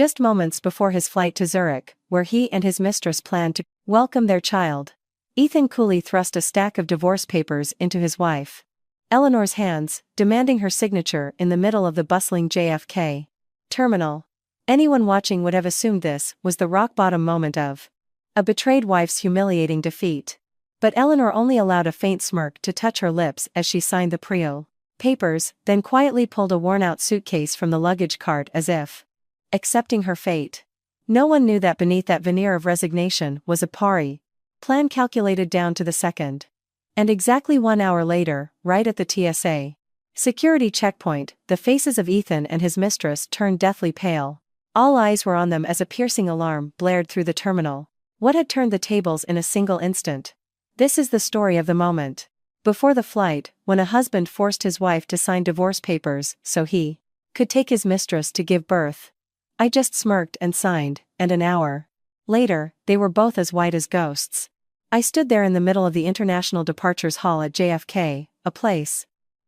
just moments before his flight to Zurich, where he and his mistress planned to welcome their child. Ethan coolly thrust a stack of divorce papers into his wife Eleanor's hands, demanding her signature in the middle of the bustling JFK terminal. Anyone watching would have assumed this was the rock-bottom moment of a betrayed wife's humiliating defeat. But Eleanor only allowed a faint smirk to touch her lips as she signed the prenup papers, then quietly pulled a worn-out suitcase from the luggage cart as if accepting her fate. No one knew that beneath that veneer of resignation was a plan calculated down to the second. And exactly 1 hour later, right at the TSA security checkpoint, the faces of Ethan and his mistress turned deathly pale. All eyes were on them as a piercing alarm blared through the terminal. What had turned the tables in a single instant? This is the story of the moment. Before the flight, when a husband forced his wife to sign divorce papers so he could take his mistress to give birth. I just smirked and signed, and an hour later, they were both as white as ghosts. I stood there in the middle of the International Departures Hall at JFK, a place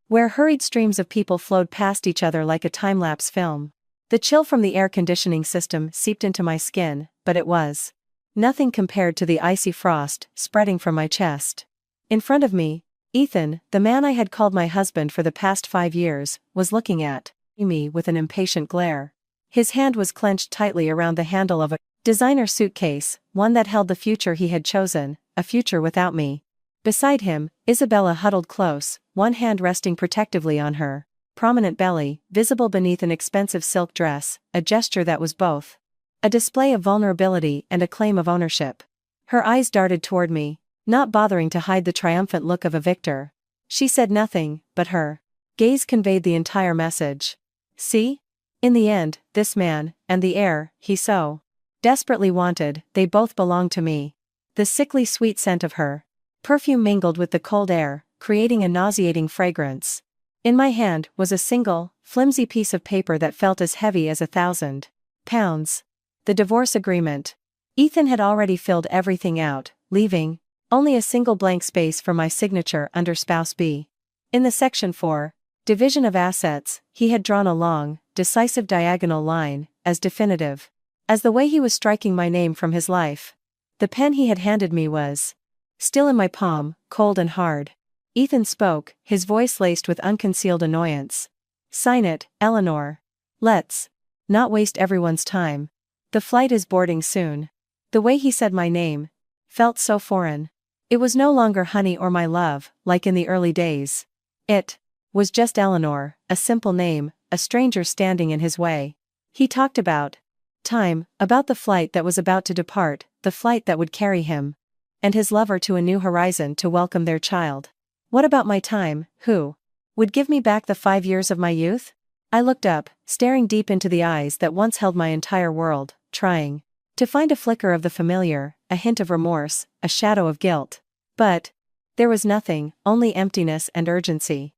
where hurried streams of people flowed past each other like a time-lapse film. The chill from the air conditioning system seeped into my skin, but it was nothing compared to the icy frost spreading from my chest. In front of me, Ethan, the man I had called my husband for the past 5 years, was looking at me with an impatient glare. His hand was clenched tightly around the handle of a designer suitcase, one that held the future he had chosen, a future without me. Beside him, Isabella huddled close, one hand resting protectively on her prominent belly, visible beneath an expensive silk dress, a gesture that was both a display of vulnerability and a claim of ownership. Her eyes darted toward me, not bothering to hide the triumphant look of a victor. She said nothing, but her gaze conveyed the entire message. See? In the end, this man, and the heir he so desperately wanted, they both belonged to me. The sickly sweet scent of her perfume mingled with the cold air, creating a nauseating fragrance. In my hand was a single, flimsy piece of paper that felt as heavy as 1,000 pounds. The divorce agreement. Ethan had already filled everything out, leaving only a single blank space for my signature under Spouse B. In the section for division of assets, he had drawn a long, decisive diagonal line, as definitive as the way he was striking my name from his life. The pen he had handed me was still in my palm, cold and hard. Ethan spoke, his voice laced with unconcealed annoyance. Sign it, Eleanor. Let's not waste everyone's time. The flight is boarding soon. The way he said my name felt so foreign. It was no longer honey or my love, like in the early days. It was just Eleanor, a simple name, a stranger standing in his way. He talked about time, about the flight that was about to depart, the flight that would carry him and his lover to a new horizon to welcome their child. What about my time? Who would give me back the 5 years of my youth? I looked up, staring deep into the eyes that once held my entire world, trying to find a flicker of the familiar, a hint of remorse, a shadow of guilt. But there was nothing, only emptiness and urgency.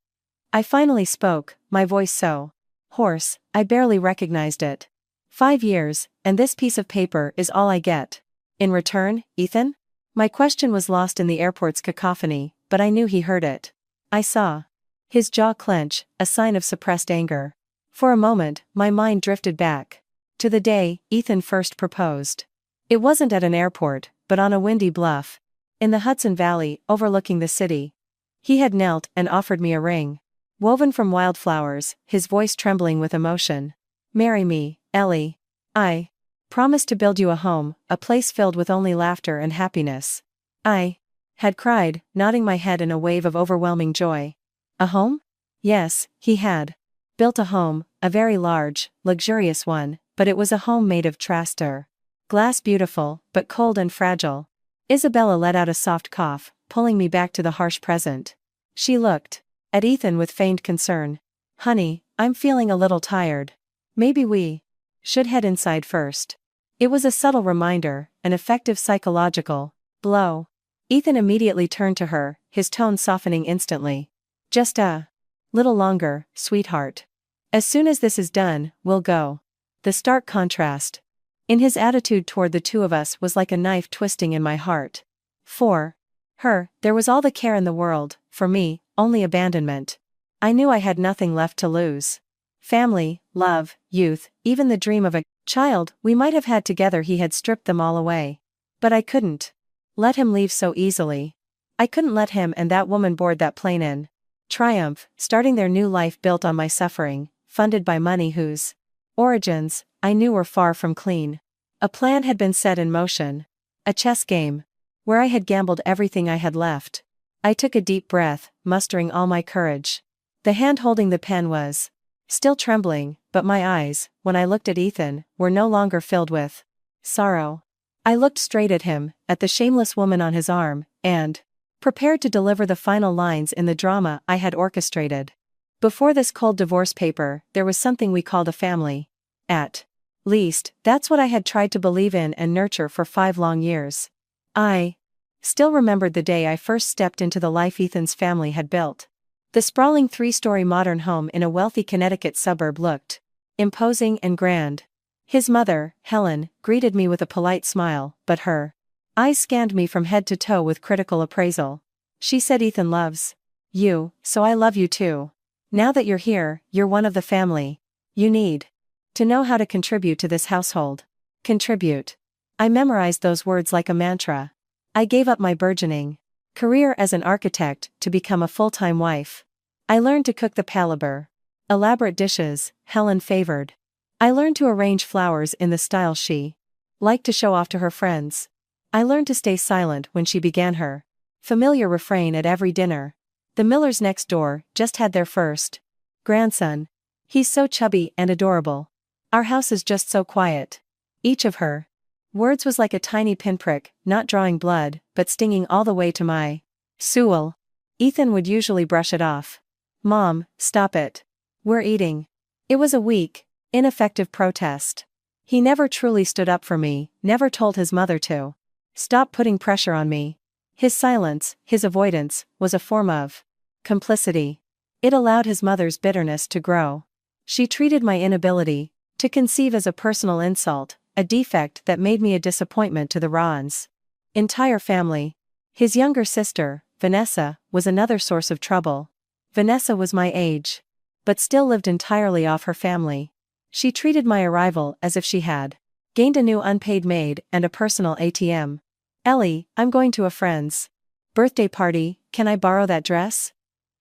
I finally spoke, my voice so hoarse, I barely recognized it. 5 years, and this piece of paper is all I get. In return, Ethan? My question was lost in the airport's cacophony, but I knew he heard it. I saw his jaw clench, a sign of suppressed anger. For a moment, my mind drifted back to the day Ethan first proposed. It wasn't at an airport, but on a windy bluff in the Hudson Valley, overlooking the city. He had knelt and offered me a ring, woven from wildflowers, his voice trembling with emotion. Marry me, Ellie. I promise to build you a home, a place filled with only laughter and happiness. I had cried, nodding my head in a wave of overwhelming joy. A home? Yes, he had built a home, a very large, luxurious one, but it was a home made of traster glass, beautiful, but cold and fragile. Isabella let out a soft cough, pulling me back to the harsh present. She looked at Ethan with feigned concern. Honey, I'm feeling a little tired. Maybe we should head inside first. It was a subtle reminder, an effective psychological blow. Ethan immediately turned to her, his tone softening instantly. Just a little longer, sweetheart. As soon as this is done, we'll go. The stark contrast in his attitude toward the two of us was like a knife twisting in my heart. For her, there was all the care in the world, for me, only abandonment. I knew I had nothing left to lose. Family, love, youth, even the dream of a Child, we might have had together. He had stripped them all away. But I couldn't let him leave so easily. I couldn't let him and that woman board that plane in triumph, starting their new life built on my suffering, funded by money whose origins I knew were far from clean. A plan had been set in motion. A chess game. Where I had gambled everything I had left. I took a deep breath, mustering all my courage. The hand holding the pen was still trembling, but my eyes, when I looked at Ethan, were no longer filled with sorrow. I looked straight at him, at the shameless woman on his arm, and prepared to deliver the final lines in the drama I had orchestrated. Before this cold divorce paper, there was something we called a family. At least, that's what I had tried to believe in and nurture for 5 long years. I still remembered the day I first stepped into the life Ethan's family had built. The sprawling 3-story modern home in a wealthy Connecticut suburb looked imposing and grand. His mother, Helen, greeted me with a polite smile, but her eyes scanned me from head to toe with critical appraisal. She said, "Ethan loves you, so I love you too. Now that you're here, you're one of the family. You need to know how to contribute to this household." Contribute. I memorized those words like a mantra. I gave up my burgeoning career as an architect to become a full-time wife. I learned to cook the palaver elaborate dishes Helen favored. I learned to arrange flowers in the style she liked to show off to her friends. I learned to stay silent when she began her familiar refrain at every dinner. The Millers next door just had their first grandson. He's so chubby and adorable. Our house is just so quiet. Each of her words was like a tiny pinprick, not drawing blood, but stinging all the way to my soul. Ethan would usually brush it off. "Mom, stop it. We're eating." It was a weak, ineffective protest. He never truly stood up for me, never told his mother to stop putting pressure on me. His silence, his avoidance, was a form of complicity. It allowed his mother's bitterness to grow. She treated my inability to conceive as a personal insult, a defect that made me a disappointment to the Rawns' entire family. His younger sister, Vanessa, was another source of trouble. Vanessa was my age, but still lived entirely off her family. She treated my arrival as if she had gained a new unpaid maid and a personal ATM. "Ellie, I'm going to a friend's birthday party, can I borrow that dress?"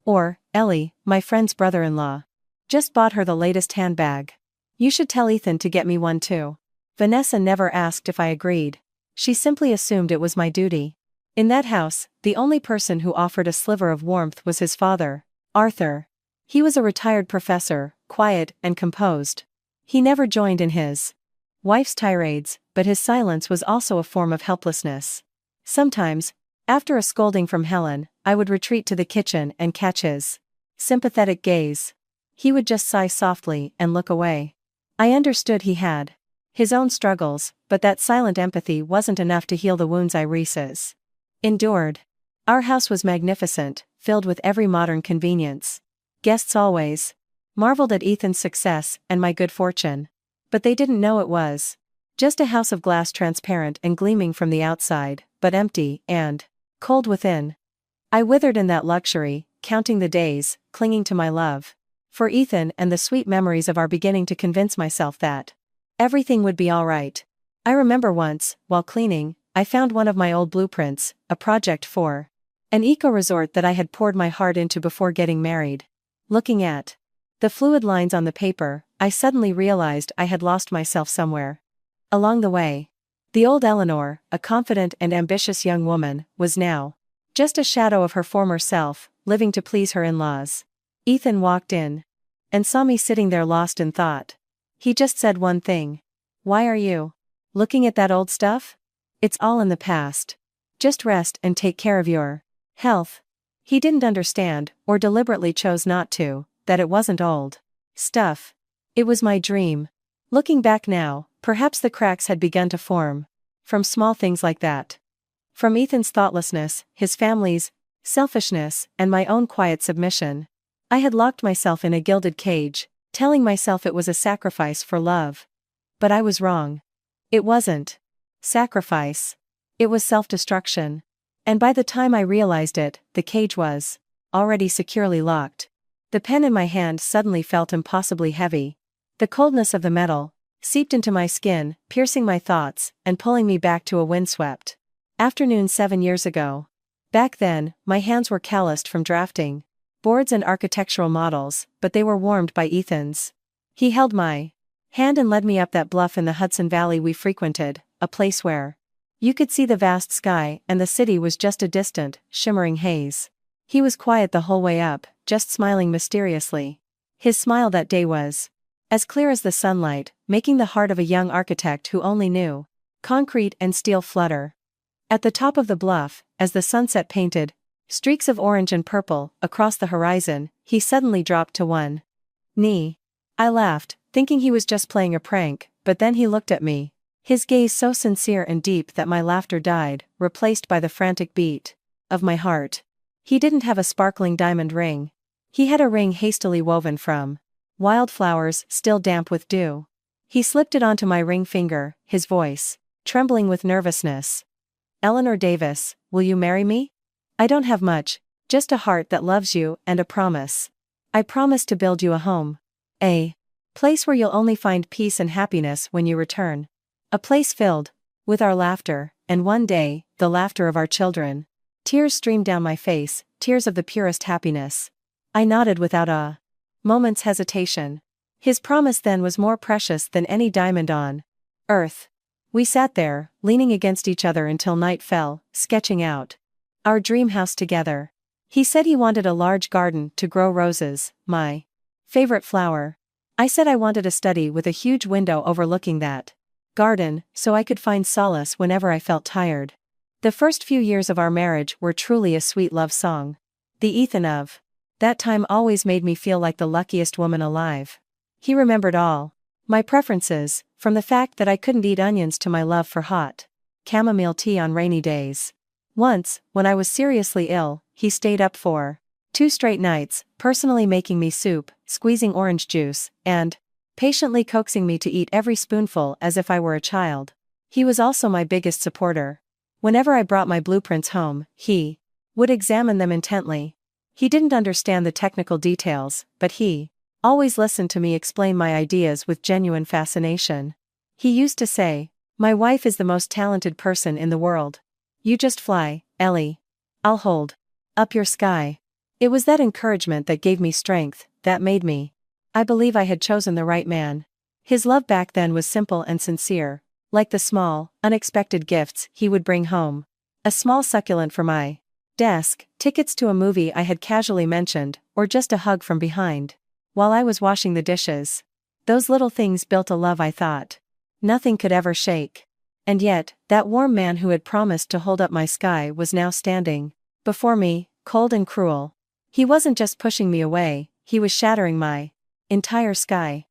Or, "Ellie, my friend's brother-in-law just bought her the latest handbag. You should tell Ethan to get me one too." Vanessa never asked if I agreed. She simply assumed it was my duty. In that house, the only person who offered a sliver of warmth was his father, Arthur. He was a retired professor, quiet and composed. He never joined in his wife's tirades, but his silence was also a form of helplessness. Sometimes, after a scolding from Helen, I would retreat to the kitchen and catch his sympathetic gaze. He would just sigh softly and look away. I understood he had his own struggles, but that silent empathy wasn't enough to heal the wounds Iris endured. Our house was magnificent, filled with every modern convenience. Guests always marveled at Ethan's success and my good fortune. But they didn't know it was just a house of glass, transparent and gleaming from the outside, but empty and cold within. I withered in that luxury, counting the days, clinging to my love for Ethan and the sweet memories of our beginning to convince myself that everything would be all right. I remember once, while cleaning, I found one of my old blueprints, a project for an eco-resort that I had poured my heart into before getting married. Looking at the fluid lines on the paper, I suddenly realized I had lost myself somewhere along the way. The old Eleanor, a confident and ambitious young woman, was now just a shadow of her former self, living to please her in-laws. Ethan walked in and saw me sitting there lost in thought. He just said one thing. "Why are you looking at that old stuff? It's all in the past. Just rest and take care of your health." He didn't understand, or deliberately chose not to, that it wasn't old stuff. It was my dream. Looking back now, perhaps the cracks had begun to form from small things like that. From Ethan's thoughtlessness, his family's selfishness, and my own quiet submission. I had locked myself in a gilded cage, telling myself it was a sacrifice for love. But I was wrong. It wasn't sacrifice. It was self-destruction. And by the time I realized it, the cage was already securely locked. The pen in my hand suddenly felt impossibly heavy. The coldness of the metal seeped into my skin, piercing my thoughts, and pulling me back to a windswept afternoon 7 years ago. Back then, my hands were calloused from drafting boards and architectural models, but they were warmed by Ethan's. He held my hand and led me up that bluff in the Hudson Valley we frequented, a place where you could see the vast sky and the city was just a distant, shimmering haze. He was quiet the whole way up, just smiling mysteriously. His smile that day was as clear as the sunlight, making the heart of a young architect who only knew concrete and steel flutter. At the top of the bluff, as the sunset painted streaks of orange and purple across the horizon, he suddenly dropped to one knee. I laughed, thinking he was just playing a prank, but then he looked at me, his gaze so sincere and deep that my laughter died, replaced by the frantic beat of my heart. He didn't have a sparkling diamond ring. He had a ring hastily woven from wildflowers still damp with dew. He slipped it onto my ring finger, his voice trembling with nervousness. "Eleanor Davis, will you marry me? I don't have much, just a heart that loves you and a promise. I promise to build you a home. A place where you'll only find peace and happiness when you return. A place filled with our laughter, and one day, the laughter of our children." Tears streamed down my face, tears of the purest happiness. I nodded without a moment's hesitation. His promise then was more precious than any diamond on earth. We sat there, leaning against each other until night fell, sketching out our dream house together. He said he wanted a large garden to grow roses, my favorite flower. I said I wanted a study with a huge window overlooking that garden, so I could find solace whenever I felt tired. The first few years of our marriage were truly a sweet love song. The Ethan of that time always made me feel like the luckiest woman alive. He remembered all my preferences, from the fact that I couldn't eat onions to my love for hot chamomile tea on rainy days. Once, when I was seriously ill, he stayed up for 2 straight nights, personally making me soup, squeezing orange juice, and patiently coaxing me to eat every spoonful as if I were a child. He was also my biggest supporter. Whenever I brought my blueprints home, he would examine them intently. He didn't understand the technical details, but he always listened to me explain my ideas with genuine fascination. He used to say, "My wife is the most talented person in the world. You just fly, Ellie. I'll hold up your sky." It was that encouragement that gave me strength, that made me I believe I had chosen the right man. His love back then was simple and sincere, like the small, unexpected gifts he would bring home. A small succulent for my desk, tickets to a movie I had casually mentioned, or just a hug from behind while I was washing the dishes. Those little things built a love I thought nothing could ever shake. And yet, that warm man who had promised to hold up my sky was now standing before me, cold and cruel. He wasn't just pushing me away, he was shattering my entire sky.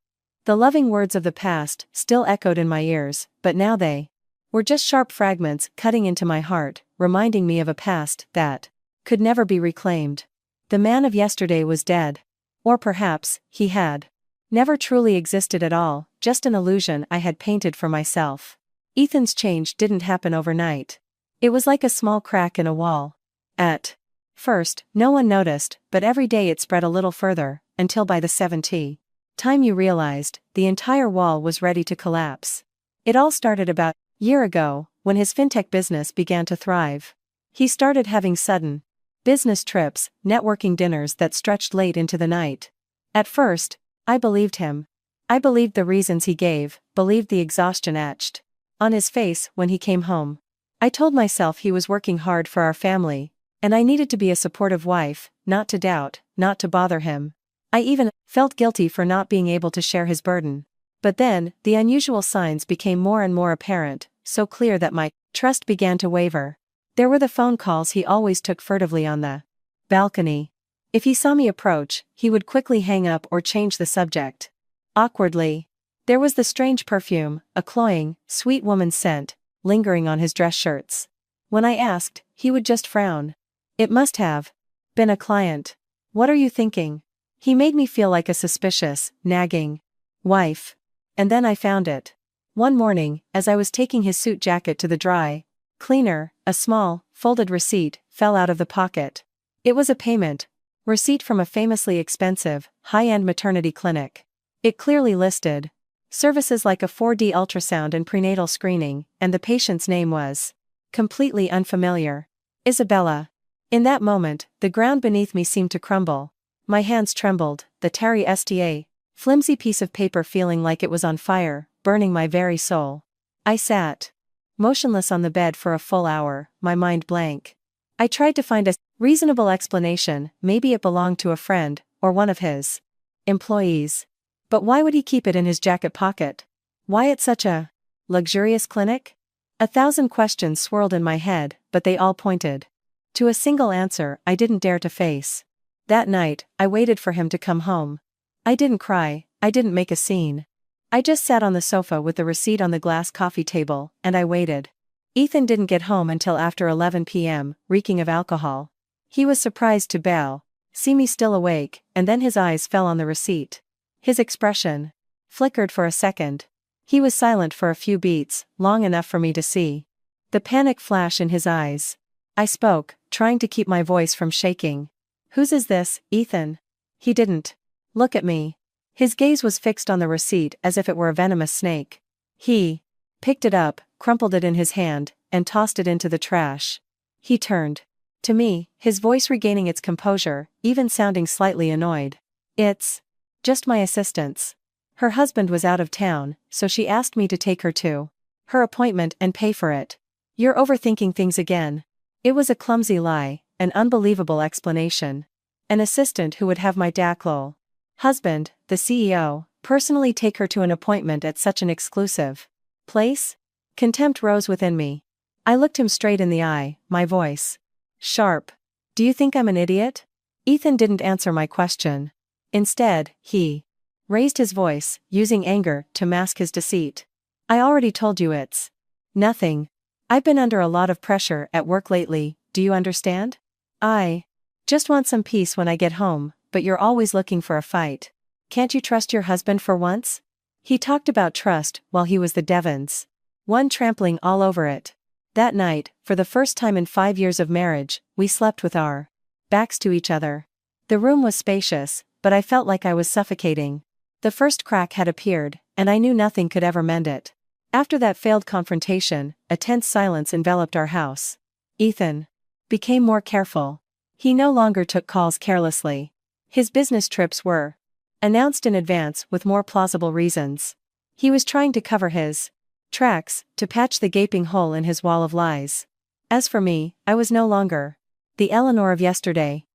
The loving words of the past still echoed in my ears, but now they were just sharp fragments cutting into my heart, reminding me of a past that could never be reclaimed. The man of yesterday was dead. Or perhaps, he had never truly existed at all, just an illusion I had painted for myself. Ethan's change didn't happen overnight. It was like a small crack in a wall. At first, no one noticed, but every day it spread a little further, until by the 70th time you realized, the entire wall was ready to collapse. It all started about a year ago, when his fintech business began to thrive. He started having sudden business trips, networking dinners that stretched late into the night. At first, I believed him. I believed the reasons he gave, believed the exhaustion etched on his face when he came home. I told myself he was working hard for our family, and I needed to be a supportive wife, not to doubt, not to bother him. I even felt guilty for not being able to share his burden. But then, the unusual signs became more and more apparent, so clear that my trust began to waver. There were the phone calls he always took furtively on the balcony. If he saw me approach, he would quickly hang up or change the subject awkwardly. There was the strange perfume, a cloying, sweet woman's scent, lingering on his dress shirts. When I asked, he would just frown. It must have been a client. "What are you thinking?" He made me feel like a suspicious, nagging wife. And then I found it. One morning, as I was taking his suit jacket to the dry cleaner, a small, folded receipt fell out of the pocket. It was a payment receipt from a famously expensive, high-end maternity clinic. It clearly listed Services like a 4D ultrasound and prenatal screening, and the patient's name was completely unfamiliar. Isabella. In that moment, the ground beneath me seemed to crumble. My hands trembled, the tarry sta, flimsy piece of paper feeling like it was on fire, burning my very soul. I sat motionless on the bed for a full hour, my mind blank. I tried to find a reasonable explanation, maybe it belonged to a friend, or one of his employees. But why would he keep it in his jacket pocket? Why at such a luxurious clinic? 1,000 questions swirled in my head, but they all pointed to a single answer I didn't dare to face. That night, I waited for him to come home. I didn't cry, I didn't make a scene. I just sat on the sofa with the receipt on the glass coffee table, and I waited. Ethan didn't get home until after 11 p.m., reeking of alcohol. He was surprised to see me still awake, and then his eyes fell on the receipt. His expression flickered for a second. He was silent for a few beats, long enough for me to see the panic flash in his eyes. I spoke, trying to keep my voice from shaking. "Whose is this, Ethan?" He didn't look at me. His gaze was fixed on the receipt as if it were a venomous snake. He picked it up, crumpled it in his hand, and tossed it into the trash. He turned to me, his voice regaining its composure, even sounding slightly annoyed. "It's just my assistant's. Her husband was out of town, so she asked me to take her to her appointment and pay for it." "You're overthinking things again." It was a clumsy lie, an unbelievable explanation. An assistant who would have my Daclol husband, the CEO, personally take her to an appointment at such an exclusive place? Contempt rose within me. I looked him straight in the eye, my voice sharp. "Do you think I'm an idiot?" Ethan didn't answer my question. Instead, he raised his voice, using anger to mask his deceit. "I already told you it's nothing. I've been under a lot of pressure at work lately, do you understand? I just want some peace when I get home, but you're always looking for a fight. Can't you trust your husband for once?" He talked about trust while he was the Devons one trampling all over it. That night, for the first time in 5 years of marriage, we slept with our backs to each other. The room was spacious, but I felt like I was suffocating. The first crack had appeared, and I knew nothing could ever mend it. After that failed confrontation, a tense silence enveloped our house. Ethan became more careful. He no longer took calls carelessly. His business trips were announced in advance with more plausible reasons. He was trying to cover his tracks, to patch the gaping hole in his wall of lies. As for me, I was no longer the Eleanor of yesterday.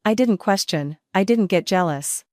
I didn't question, I didn't get jealous.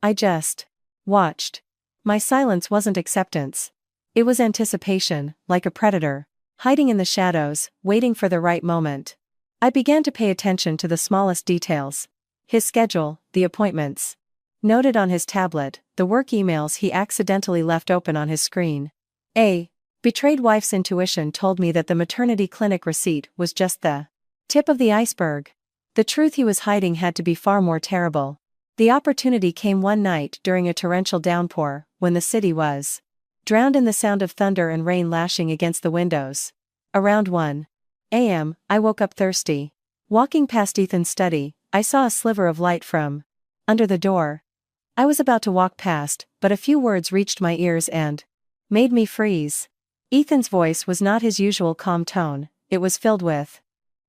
I just watched. My silence wasn't acceptance. It was anticipation, like a predator, hiding in the shadows, waiting for the right moment. I began to pay attention to the smallest details. His schedule, the appointments noted on his tablet, the work emails he accidentally left open on his screen. A betrayed wife's intuition told me that the maternity clinic receipt was just the tip of the iceberg. The truth he was hiding had to be far more terrible. The opportunity came one night during a torrential downpour, when the city was drowned in the sound of thunder and rain lashing against the windows. Around 1 a.m., I woke up thirsty. Walking past Ethan's study, I saw a sliver of light from under the door. I was about to walk past, but a few words reached my ears and made me freeze. Ethan's voice was not his usual calm tone, it was filled with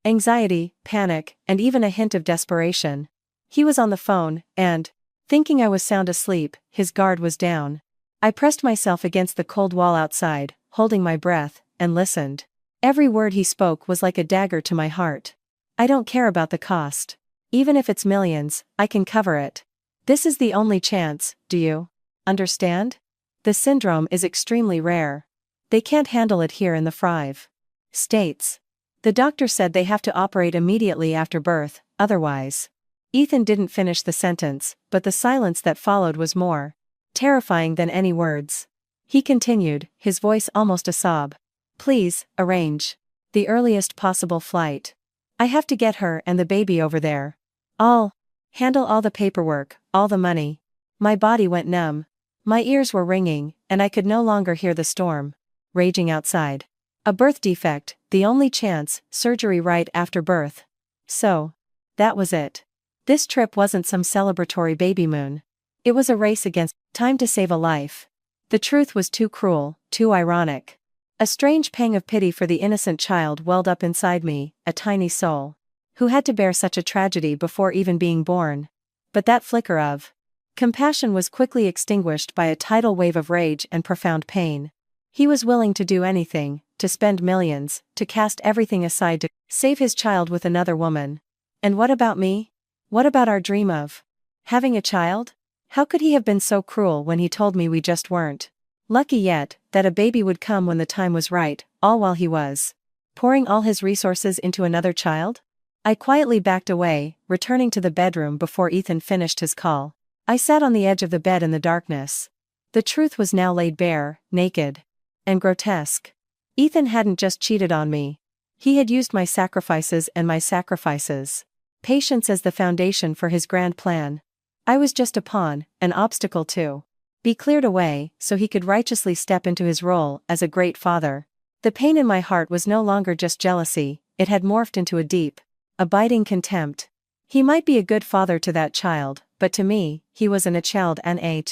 anxiety, panic, and even a hint of desperation. He was on the phone, and, thinking I was sound asleep, his guard was down. I pressed myself against the cold wall outside, holding my breath, and listened. Every word he spoke was like a dagger to my heart. "I don't care about the cost. Even if it's millions, I can cover it. This is the only chance, do you understand? The syndrome is extremely rare. They can't handle it here in the Five States. The doctor said they have to operate immediately after birth, otherwise." Ethan didn't finish the sentence, but the silence that followed was more terrifying than any words. He continued, his voice almost a sob. "Please, arrange the earliest possible flight. I have to get her and the baby over there. I'll handle all the paperwork, all the money." My body went numb. My ears were ringing, and I could no longer hear the storm raging outside. A birth defect, the only chance, surgery right after birth. So that was it. This trip wasn't some celebratory baby moon. It was a race against time to save a life. The truth was too cruel, too ironic. A strange pang of pity for the innocent child welled up inside me, a tiny soul who had to bear such a tragedy before even being born. But that flicker of compassion was quickly extinguished by a tidal wave of rage and profound pain. He was willing to do anything, to spend millions, to cast everything aside to save his child with another woman. And what about me? What about our dream of having a child? How could he have been so cruel when he told me we just weren't lucky yet, that a baby would come when the time was right, all while he was pouring all his resources into another child? I quietly backed away, returning to the bedroom before Ethan finished his call. I sat on the edge of the bed in the darkness. The truth was now laid bare, naked and grotesque. Ethan hadn't just cheated on me. He had used my sacrifices and my sacrifices. Patience as the foundation for his grand plan. I was just a pawn, an obstacle to be cleared away, so he could righteously step into his role as a great father. The pain in my heart was no longer just jealousy, it had morphed into a deep, abiding contempt. He might be a good father to that child, but to me, he was a child and an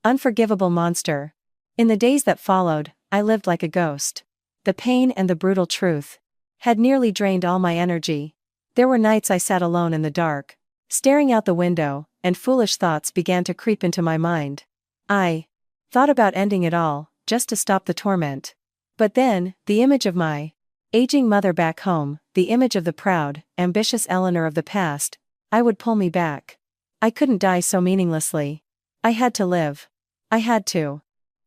unforgivable monster. In the days that followed, I lived like a ghost. The pain and the brutal truth had nearly drained all my energy. There were nights I sat alone in the dark, staring out the window, and foolish thoughts began to creep into my mind. I thought about ending it all, just to stop the torment. But then, the image of my aging mother back home, the image of the proud, ambitious Eleanor of the past, would pull me back. I couldn't die so meaninglessly. I had to live. I had to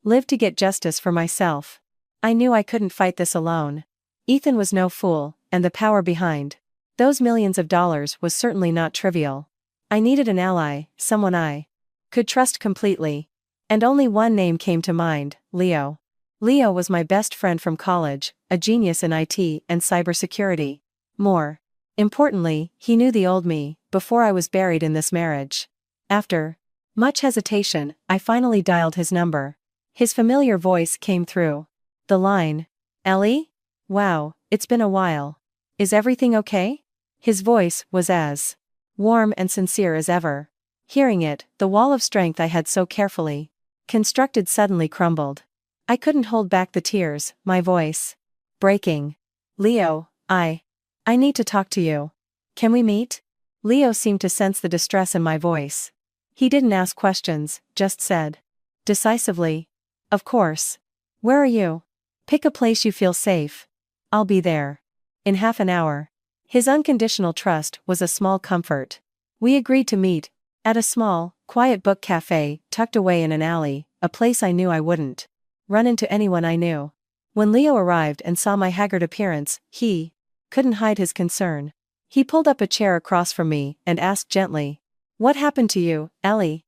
live to get justice for myself. I knew I couldn't fight this alone. Ethan was no fool, and the power behind those millions of dollars was certainly not trivial. I needed an ally, someone I could trust completely. And only one name came to mind, Leo. Leo was my best friend from college, a genius in IT and cybersecurity. More importantly, he knew the old me, before I was buried in this marriage. After much hesitation, I finally dialed his number. His familiar voice came through the line. Ellie? Wow, it's been a while. Is everything okay? His voice was as warm and sincere as ever. Hearing it, the wall of strength I had so carefully constructed suddenly crumbled. I couldn't hold back the tears, my voice breaking. Leo, I need to talk to you. Can we meet? Leo seemed to sense the distress in my voice. He didn't ask questions, just said decisively, of course. Where are you? Pick a place you feel safe. I'll be there in half an hour. His unconditional trust was a small comfort. We agreed to meet at a small, quiet book cafe, tucked away in an alley, a place I knew I wouldn't run into anyone I knew. When Leo arrived and saw my haggard appearance, he couldn't hide his concern. He pulled up a chair across from me and asked gently, "What happened to you, Ellie?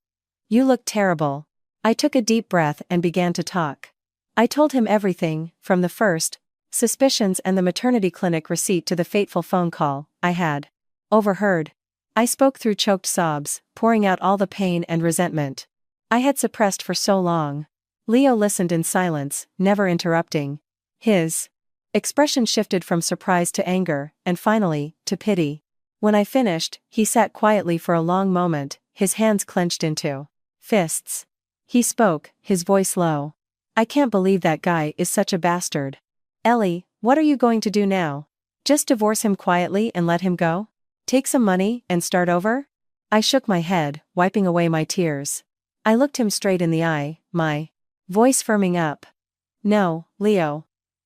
You look terrible." I took a deep breath and began to talk. I told him everything, from the first suspicions and the maternity clinic receipt to the fateful phone call I had overheard. I spoke through choked sobs, pouring out all the pain and resentment I had suppressed for so long. Leo listened in silence, never interrupting. His expression shifted from surprise to anger, and finally, to pity. When I finished, he sat quietly for a long moment, his hands clenched into fists. He spoke, his voice low. "I can't believe that guy is such a bastard. Ellie, what are you going to do now? Just divorce him quietly and let him go? Take some money and start over?" I shook my head, wiping away my tears. I looked him straight in the eye, my voice firming up. "No, Leo.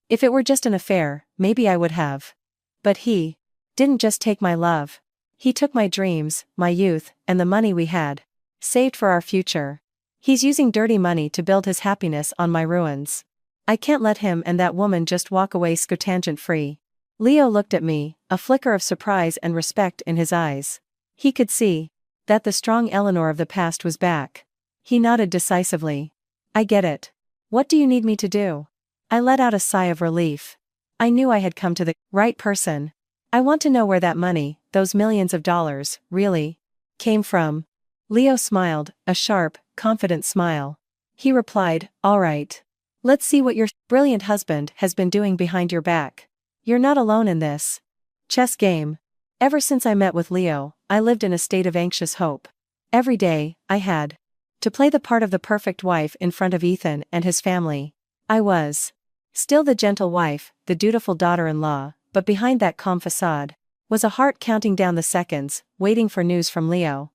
If it were just an affair, maybe I would have. But he didn't just take my love. He took my dreams, my youth, and the money we had saved for our future. He's using dirty money to build his happiness on my ruins. I can't let him and that woman just walk away scotangent free." Leo looked at me, a flicker of surprise and respect in his eyes. He could see that the strong Eleanor of the past was back. He nodded decisively. "I get it. What do you need me to do?" I let out a sigh of relief. I knew I had come to the right person. "I want to know where that money, those millions of dollars, really came from." Leo smiled, a sharp, confident smile. He replied, "All right. Let's see what your brilliant husband has been doing behind your back. You're not alone in this chess game." Ever since I met with Leo, I lived in a state of anxious hope. Every day, I had to play the part of the perfect wife in front of Ethan and his family. I was still the gentle wife, the dutiful daughter-in-law, but behind that calm facade was a heart counting down the seconds, waiting for news from Leo.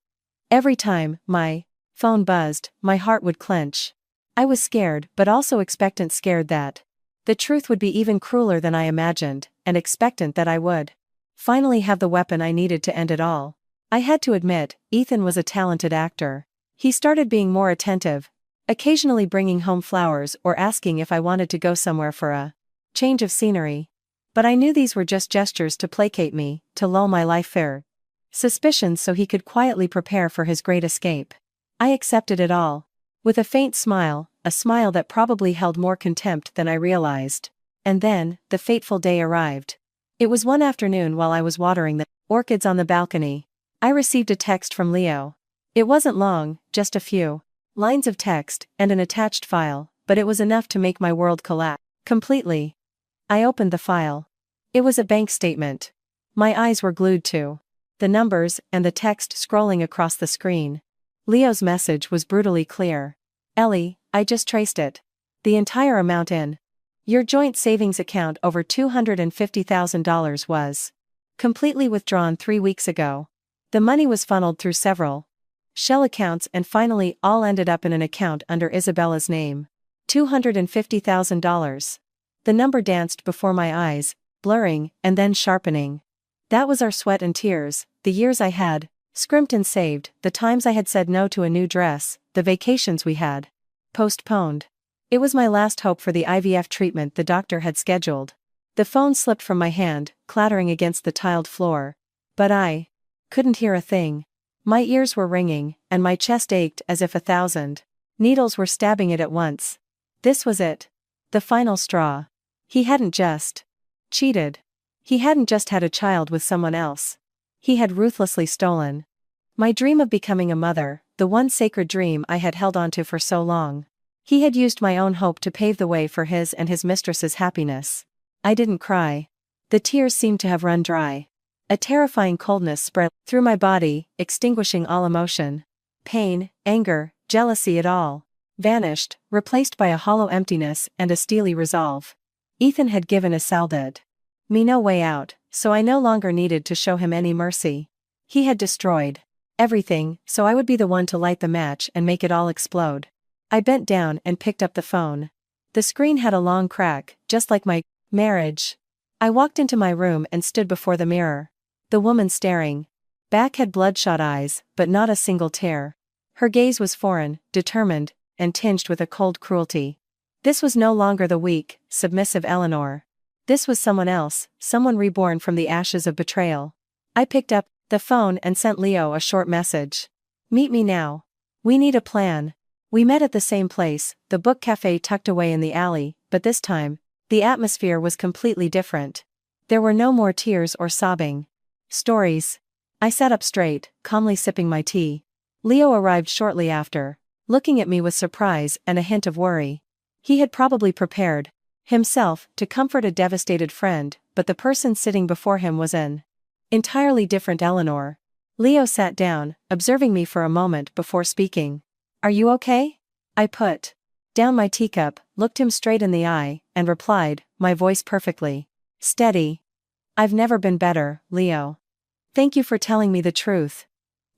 Every time my phone buzzed, my heart would clench. I was scared, but also expectant, scared that the truth would be even crueler than I imagined, and expectant that I would finally have the weapon I needed to end it all. I had to admit, Ethan was a talented actor. He started being more attentive, occasionally bringing home flowers or asking if I wanted to go somewhere for a change of scenery. But I knew these were just gestures to placate me, to lull my life-fear suspicions so he could quietly prepare for his great escape. I accepted it all with a faint smile, a smile that probably held more contempt than I realized. And then, the fateful day arrived. It was one afternoon while I was watering the orchids on the balcony. I received a text from Leo. It wasn't long, just a few lines of text and an attached file, but it was enough to make my world collapse completely. I opened the file. It was a bank statement. My eyes were glued to the numbers and the text scrolling across the screen. Leo's message was brutally clear. Ellie, I just traced it. The entire amount in your joint savings account, over $250,000, was completely withdrawn 3 weeks ago. The money was funneled through several shell accounts and finally all ended up in an account under Isabella's name. $250,000. The number danced before my eyes, blurring and then sharpening. That was our sweat and tears, the years I had scrimped and saved, the times I had said no to a new dress, the vacations we had postponed. It was my last hope for the IVF treatment the doctor had scheduled. The phone slipped from my hand, clattering against the tiled floor. But I couldn't hear a thing. My ears were ringing, and my chest ached as if 1,000 needles were stabbing it at once. This was it. The final straw. He hadn't just cheated. He hadn't just had a child with someone else. He had ruthlessly stolen my dream of becoming a mother, the one sacred dream I had held onto for so long. He had used my own hope to pave the way for his and his mistress's happiness. I didn't cry. The tears seemed to have run dry. A terrifying coldness spread through my body, extinguishing all emotion. Pain, anger, jealousy, it all vanished, replaced by a hollow emptiness and a steely resolve. Ethan had given Isalda me no way out, so I no longer needed to show him any mercy. He had destroyed everything, so I would be the one to light the match and make it all explode. I bent down and picked up the phone. The screen had a long crack, just like my marriage. I walked into my room and stood before the mirror. The woman staring back had bloodshot eyes, but not a single tear. Her gaze was foreign, determined, and tinged with a cold cruelty. This was no longer the weak, submissive Eleanor. This was someone else, someone reborn from the ashes of betrayal. I picked up the phone and sent Leo a short message. Meet me now. We need a plan. We met at the same place, the book cafe tucked away in the alley, but this time, the atmosphere was completely different. There were no more tears or sobbing. Stories. I sat up straight, calmly sipping my tea. Leo arrived shortly after, looking at me with surprise and a hint of worry. He had probably prepared himself to comfort a devastated friend, but the person sitting before him was an entirely different Eleanor. Leo sat down, observing me for a moment before speaking. Are you okay? I put down my teacup, looked him straight in the eye, and replied, my voice perfectly steady. I've never been better, Leo. Thank you for telling me the truth.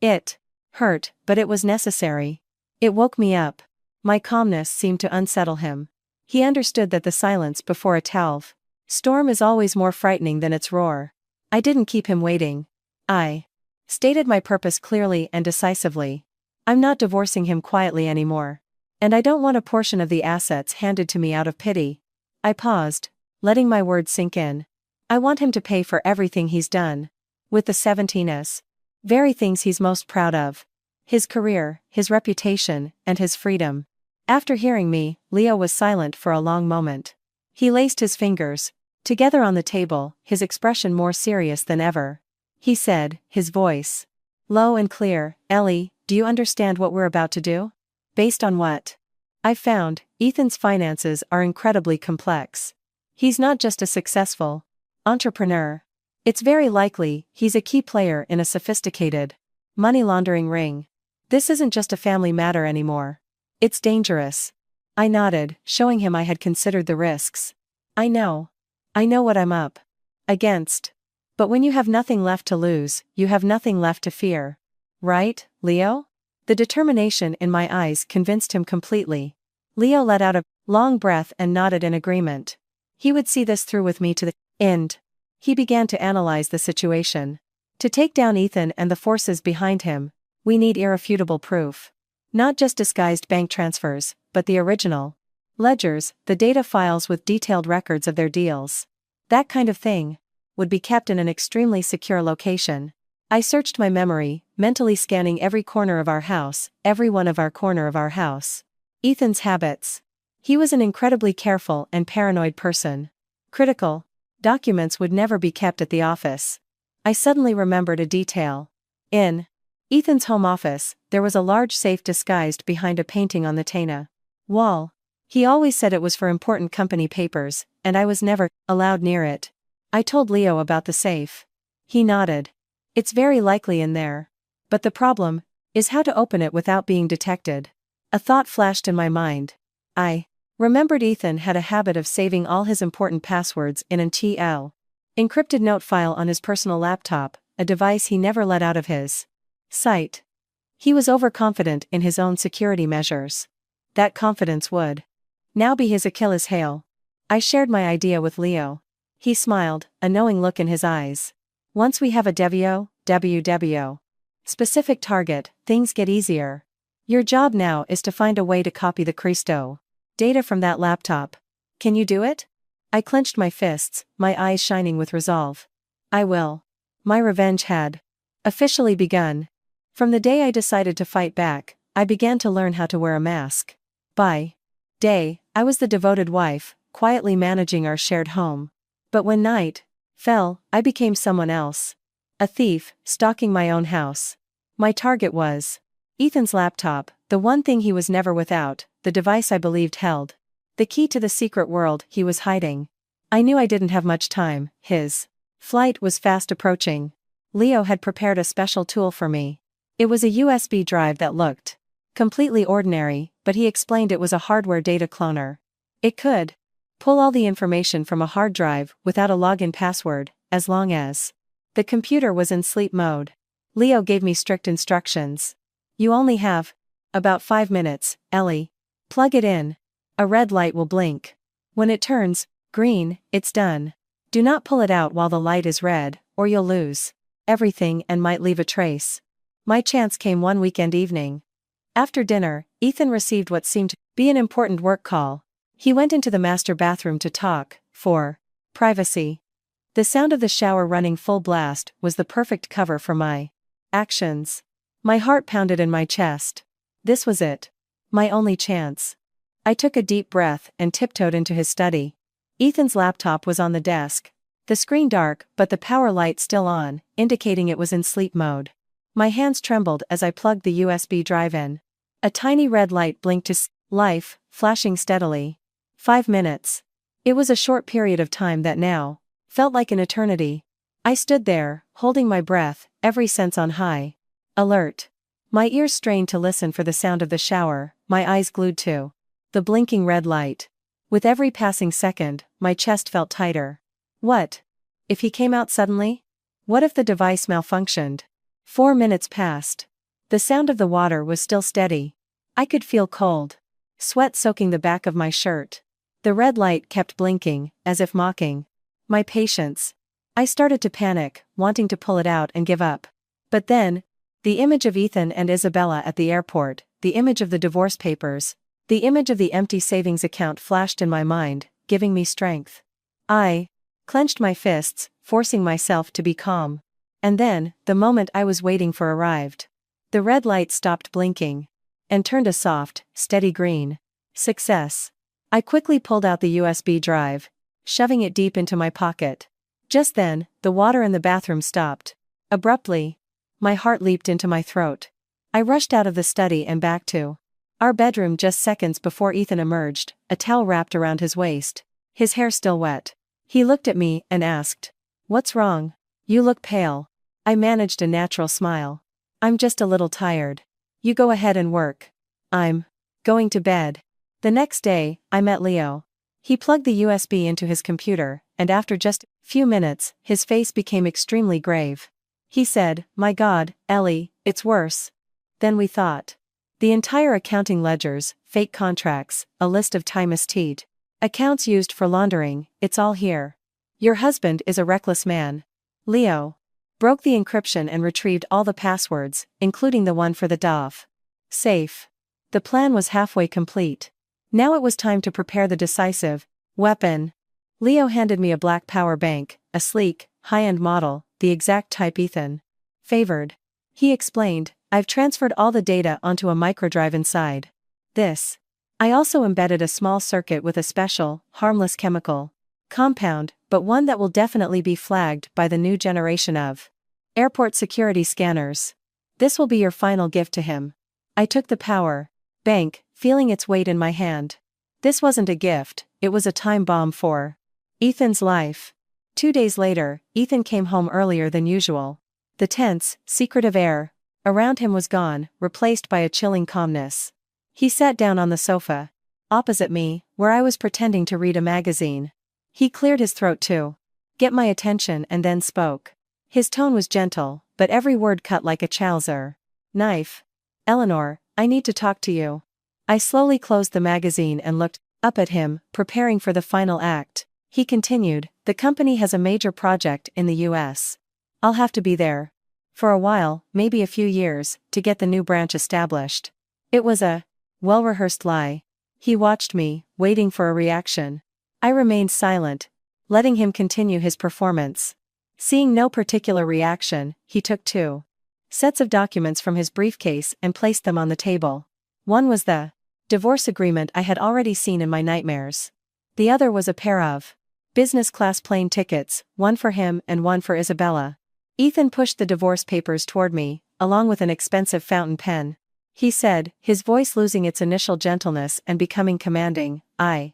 It hurt, but it was necessary. It woke me up. My calmness seemed to unsettle him. He understood that the silence before a talv storm is always more frightening than its roar. I didn't keep him waiting. I stated my purpose clearly and decisively. I'm not divorcing him quietly anymore. And I don't want a portion of the assets handed to me out of pity. I paused, letting my words sink in. I want him to pay for everything he's done. With the 17s. Very things he's most proud of. His career, his reputation, and his freedom. After hearing me, Leo was silent for a long moment. He laced his fingers together on the table, his expression more serious than ever. He said, his voice low and clear, Ellie, do you understand what we're about to do? Based on what I've found, Ethan's finances are incredibly complex. He's not just a successful entrepreneur. It's very likely he's a key player in a sophisticated money laundering ring. This isn't just a family matter anymore. It's dangerous. I nodded, showing him I had considered the risks. I know. I know what I'm up against. But when you have nothing left to lose, you have nothing left to fear. Right, Leo? The determination in my eyes convinced him completely. Leo let out a long breath and nodded in agreement. He would see this through with me to the end. He began to analyze the situation. To take down Ethan and the forces behind him, we need irrefutable proof. Not just disguised bank transfers, but the original ledgers, the data files with detailed records of their deals. That kind of thing would be kept in an extremely secure location. I searched my memory, mentally scanning every corner of our house, every one of our corner of our house. Ethan's habits. He was an incredibly careful and paranoid person. Critical documents would never be kept at the office. I suddenly remembered a detail. In Ethan's home office, there was a large safe disguised behind a painting on the Tana wall. He always said it was for important company papers, and I was never allowed near it. I told Leo about the safe. He nodded. It's very likely in there. But the problem is how to open it without being detected. A thought flashed in my mind. I remembered Ethan had a habit of saving all his important passwords in an TL encrypted note file on his personal laptop, a device he never let out of his sight. He was overconfident in his own security measures. That confidence would now be his Achilles heel. I shared my idea with Leo. He smiled, a knowing look in his eyes. Once we have a WWW specific target, things get easier. Your job now is to find a way to copy the Cristo data from that laptop. Can you do it? I clenched my fists, my eyes shining with resolve. I will. My revenge had officially begun. From the day I decided to fight back, I began to learn how to wear a mask. By day, I was the devoted wife, quietly managing our shared home. But when night fell, I became someone else. A thief, stalking my own house. My target was Ethan's laptop, the one thing he was never without, the device I believed held the key to the secret world he was hiding. I knew I didn't have much time. His flight was fast approaching. Leo had prepared a special tool for me. It was a USB drive that looked completely ordinary, but he explained it was a hardware data cloner. It could pull all the information from a hard drive without a login password, as long as the computer was in sleep mode. Leo gave me strict instructions. You only have about 5 minutes, Ellie. Plug it in. A red light will blink. When it turns green, it's done. Do not pull it out while the light is red, or you'll lose everything and might leave a trace. My chance came one weekend evening. After dinner, Ethan received what seemed to be an important work call. He went into the master bathroom to talk, for privacy. The sound of the shower running full blast was the perfect cover for my actions. My heart pounded in my chest. This was it. My only chance. I took a deep breath and tiptoed into his study. Ethan's laptop was on the desk. The screen dark, but the power light still on, indicating it was in sleep mode. My hands trembled as I plugged the USB drive in. A tiny red light blinked to life, flashing steadily. 5 minutes. It was a short period of time that now felt like an eternity. I stood there, holding my breath, every sense on high alert. My ears strained to listen for the sound of the shower, my eyes glued to the blinking red light. With every passing second, my chest felt tighter. What if he came out suddenly? What if the device malfunctioned? 4 minutes passed. The sound of the water was still steady. I could feel cold sweat soaking the back of my shirt. The red light kept blinking, as if mocking my patience. I started to panic, wanting to pull it out and give up. But then, the image of Ethan and Isabella at the airport, the image of the divorce papers, the image of the empty savings account flashed in my mind, giving me strength. I clenched my fists, forcing myself to be calm. And then, the moment I was waiting for arrived. The red light stopped blinking and turned a soft, steady green. Success. I quickly pulled out the USB drive, shoving it deep into my pocket. Just then, the water in the bathroom stopped. Abruptly, my heart leaped into my throat. I rushed out of the study and back to our bedroom just seconds before Ethan emerged, a towel wrapped around his waist, his hair still wet. He looked at me and asked, "What's wrong? You look pale." I managed a natural smile. "I'm just a little tired." You go ahead and work. I'm going to bed. The next day, I met Leo. He plugged the USB into his computer, and after just a few minutes, his face became extremely grave. He said, "My God, Ellie, it's worse than we thought. The entire accounting ledgers, fake contracts, a list of misty accounts used for laundering, it's all here. Your husband is a reckless man." Leo broke the encryption and retrieved all the passwords, including the one for the DAF safe. The plan was halfway complete. Now it was time to prepare the decisive weapon. Leo handed me a black power bank, a sleek, high-end model, the exact type Ethan favored. He explained, "I've transferred all the data onto a microdrive inside this. I also embedded a small circuit with a special, harmless chemical compound, but one that will definitely be flagged by the new generation of airport security scanners. This will be your final gift to him." I took the power bank, feeling its weight in my hand. This wasn't a gift, it was a time bomb for Ethan's life. 2 days later, Ethan came home earlier than usual. The tense, secretive air around him was gone, replaced by a chilling calmness. He sat down on the sofa opposite me, where I was pretending to read a magazine. He cleared his throat to get my attention and then spoke. His tone was gentle, but every word cut like a chowser knife. "Eleanor, I need to talk to you." I slowly closed the magazine and looked up at him, preparing for the final act. He continued, "The company has a major project in the US. I'll have to be there for a while, maybe a few years, to get the new branch established." It was a well-rehearsed lie. He watched me, waiting for a reaction. I remained silent, letting him continue his performance. Seeing no particular reaction, he took 2 sets of documents from his briefcase and placed them on the table. One was the divorce agreement I had already seen in my nightmares. The other was a pair of business class plane tickets, one for him and one for Isabella. Ethan pushed the divorce papers toward me, along with an expensive fountain pen. He said, his voice losing its initial gentleness and becoming commanding, I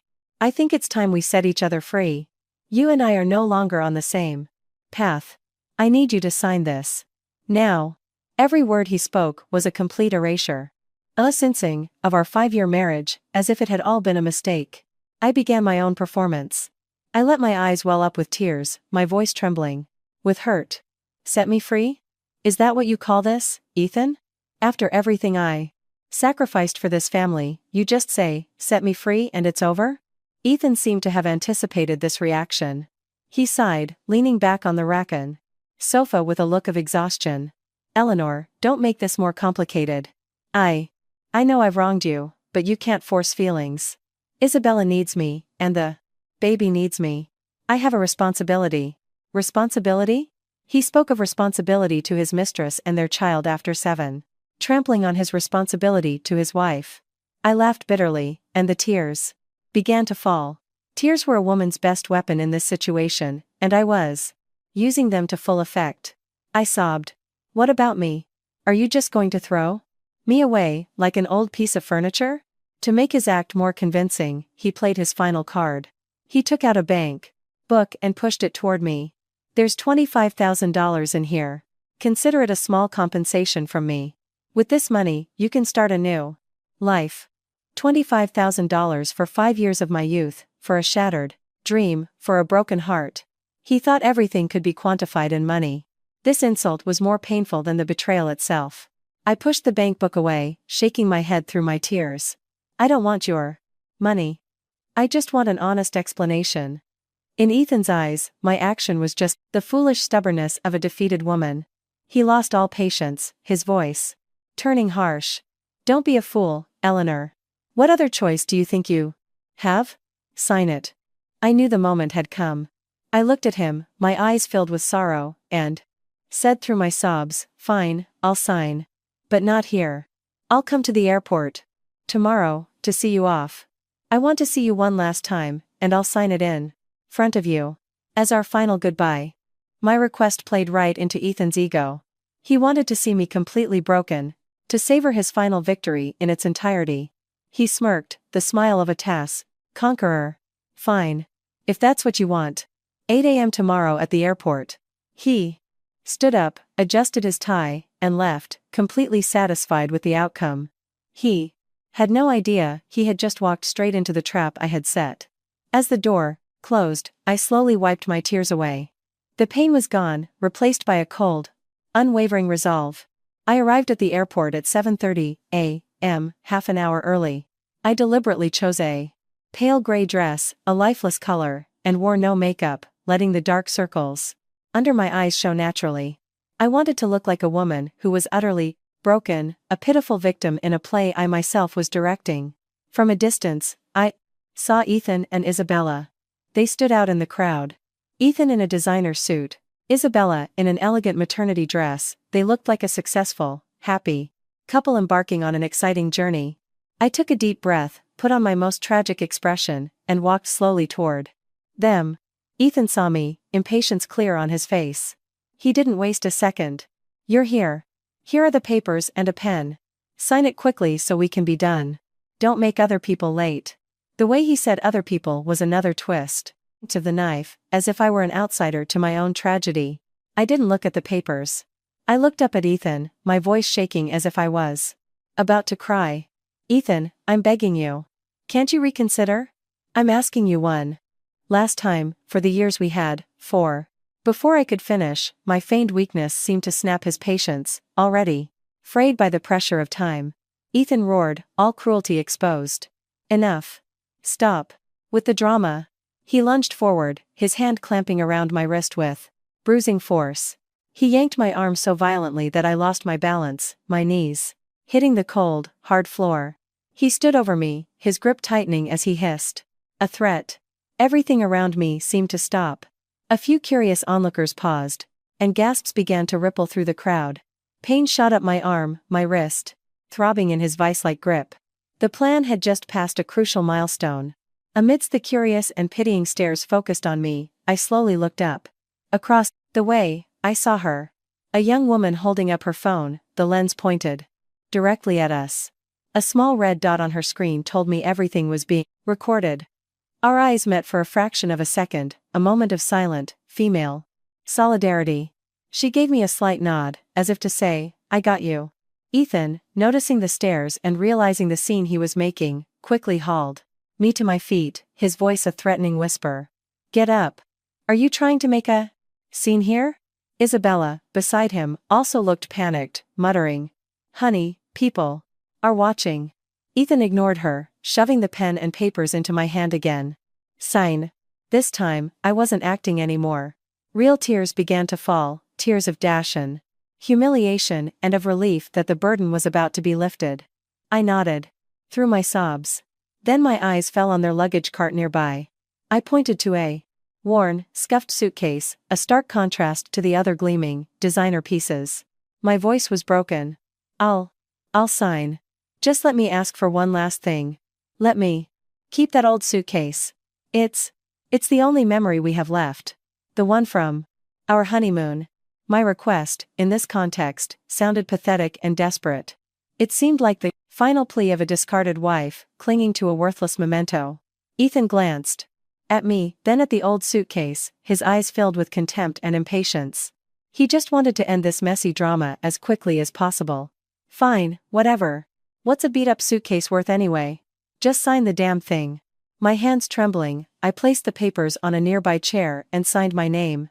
think it's time we set each other free. You and I are no longer on the same path. I need you to sign this now." Every word he spoke was a complete erasure. A sensing of our 5-year marriage, as if it had all been a mistake. I began my own performance. I let my eyes well up with tears, my voice trembling with hurt. "Set me free? Is that what you call this, Ethan? After everything I sacrificed for this family, you just say, 'Set me free,' and it's over?" Ethan seemed to have anticipated this reaction. He sighed, leaning back on the raccoon sofa with a look of exhaustion. "Eleanor, don't make this more complicated. I know I've wronged you, but you can't force feelings. Isabella needs me, and the baby needs me. I have a responsibility." Responsibility? He spoke of responsibility to his mistress and their child after 7. Trampling on his responsibility to his wife. I laughed bitterly, and the tears began to fall. Tears were a woman's best weapon in this situation, and I was using them to full effect. I sobbed. "What about me? Are you just going to throw me away, like an old piece of furniture?" To make his act more convincing, he played his final card. He took out a bank book and pushed it toward me. "There's $25,000 in here. Consider it a small compensation from me. With this money, you can start a new life. $25,000 for 5 years of my youth, for a shattered dream, for a broken heart." He thought everything could be quantified in money. This insult was more painful than the betrayal itself. I pushed the bank book away, shaking my head through my tears. "I don't want your money. I just want an honest explanation." In Ethan's eyes, my action was just the foolish stubbornness of a defeated woman. He lost all patience, his voice turning harsh. "Don't be a fool, Eleanor. What other choice do you think you have? Sign it." I knew the moment had come. I looked at him, my eyes filled with sorrow, and said through my sobs, "Fine, I'll sign. But not here. I'll come to the airport tomorrow, to see you off. I want to see you one last time, and I'll sign it in front of you as our final goodbye." My request played right into Ethan's ego. He wanted to see me completely broken, to savor his final victory in its entirety. He smirked, the smile of a conqueror. "Fine. If that's what you want. 8 a.m. tomorrow at the airport." He stood up, adjusted his tie, and left, completely satisfied with the outcome. He had no idea he had just walked straight into the trap I had set. As the door closed, I slowly wiped my tears away. The pain was gone, replaced by a cold, unwavering resolve. I arrived at the airport at 7:30 a.m., half an hour early. I deliberately chose a pale gray dress, a lifeless color, and wore no makeup, letting the dark circles under my eyes show naturally. I wanted to look like a woman who was utterly broken, a pitiful victim in a play I myself was directing. From a distance, I saw Ethan and Isabella. They stood out in the crowd. Ethan in a designer suit, Isabella in an elegant maternity dress. They looked like a successful, happy couple embarking on an exciting journey. I took a deep breath, put on my most tragic expression, and walked slowly toward them. Ethan saw me, impatience clear on his face. He didn't waste a second. "You're here. Here are the papers and a pen. Sign it quickly so we can be done. Don't make other people late." The way he said other people was another twist of the knife, as if I were an outsider to my own tragedy. I didn't look at the papers. I looked up at Ethan, my voice shaking as if I was about to cry. "Ethan, I'm begging you. Can't you reconsider? I'm asking you one last time, for the years we had, for..." Before I could finish, my feigned weakness seemed to snap his patience, already frayed by the pressure of time. Ethan roared, all cruelty exposed. "Enough. Stop with the drama." He lunged forward, his hand clamping around my wrist with bruising force. He yanked my arm so violently that I lost my balance, my knees hitting the cold, hard floor. He stood over me, his grip tightening as he hissed a threat. Everything around me seemed to stop. A few curious onlookers paused, and gasps began to ripple through the crowd. Pain shot up my arm, my wrist throbbing in his vice-like grip. The plan had just passed a crucial milestone. Amidst the curious and pitying stares focused on me, I slowly looked up. Across the way, I saw her. A young woman holding up her phone, the lens pointed directly at us. A small red dot on her screen told me everything was being recorded. Our eyes met for a fraction of a second, a moment of silent, female solidarity. She gave me a slight nod, as if to say, "I got you." Ethan, noticing the stares and realizing the scene he was making, quickly hauled me to my feet, his voice a threatening whisper. "Get up. Are you trying to make a scene here?" Isabella, beside him, also looked panicked, muttering, "Honey, people are watching." Ethan ignored her, shoving the pen and papers into my hand again. "Sign." This time, I wasn't acting anymore. Real tears began to fall, tears of passion, humiliation, and of relief that the burden was about to be lifted. I nodded through my sobs. Then my eyes fell on their luggage cart nearby. I pointed to a worn, scuffed suitcase, a stark contrast to the other gleaming, designer pieces. My voice was broken. I'll sign. Just let me ask for one last thing. Let me keep that old suitcase. It's the only memory we have left. The one from our honeymoon." My request, in this context, sounded pathetic and desperate. It seemed like the final plea of a discarded wife, clinging to a worthless memento. Ethan glanced at me, then at the old suitcase, his eyes filled with contempt and impatience. He just wanted to end this messy drama as quickly as possible. "Fine, whatever. What's a beat-up suitcase worth anyway? Just sign the damn thing." My hands trembling, I placed the papers on a nearby chair and signed my name.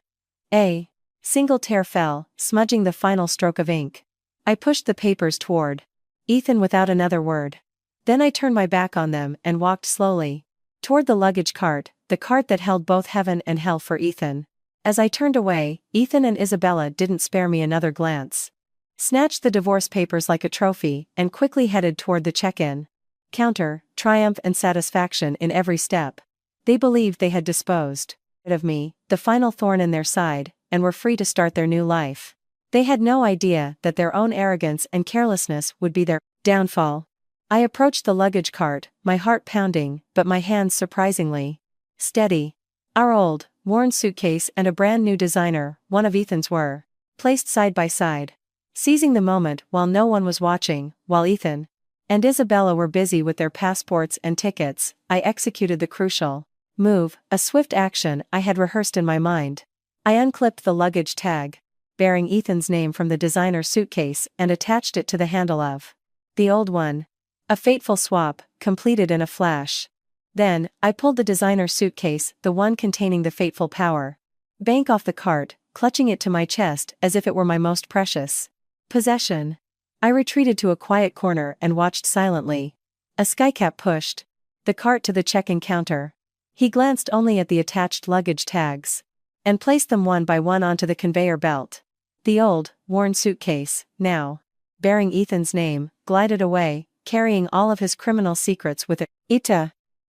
A single tear fell, smudging the final stroke of ink. I pushed the papers toward Ethan without another word. Then I turned my back on them and walked slowly toward the luggage cart, the cart that held both heaven and hell for Ethan. As I turned away, Ethan and Isabella didn't spare me another glance. Snatched the divorce papers like a trophy, and quickly headed toward the check-in counter, triumph and satisfaction in every step. They believed they had disposed of me, the final thorn in their side, and were free to start their new life. They had no idea that their own arrogance and carelessness would be their downfall. I approached the luggage cart, my heart pounding, but my hands surprisingly steady. Our old, worn suitcase and a brand new designer, one of Ethan's, were placed side by side. Seizing the moment while no one was watching, while Ethan and Isabella were busy with their passports and tickets, I executed the crucial move, a swift action I had rehearsed in my mind. I unclipped the luggage tag. bearing Ethan's name from the designer suitcase and attached it to the handle of the old one. A fateful swap, completed in a flash. Then, I pulled the designer suitcase, the one containing the fateful power bank, off the cart, clutching it to my chest as if it were my most precious possession. I retreated to a quiet corner and watched silently. A skycap pushed the cart to the check-in counter. He glanced only at the attached luggage tags and placed them one by one onto the conveyor belt. The old, worn suitcase, now bearing Ethan's name, glided away, carrying all of his criminal secrets with it.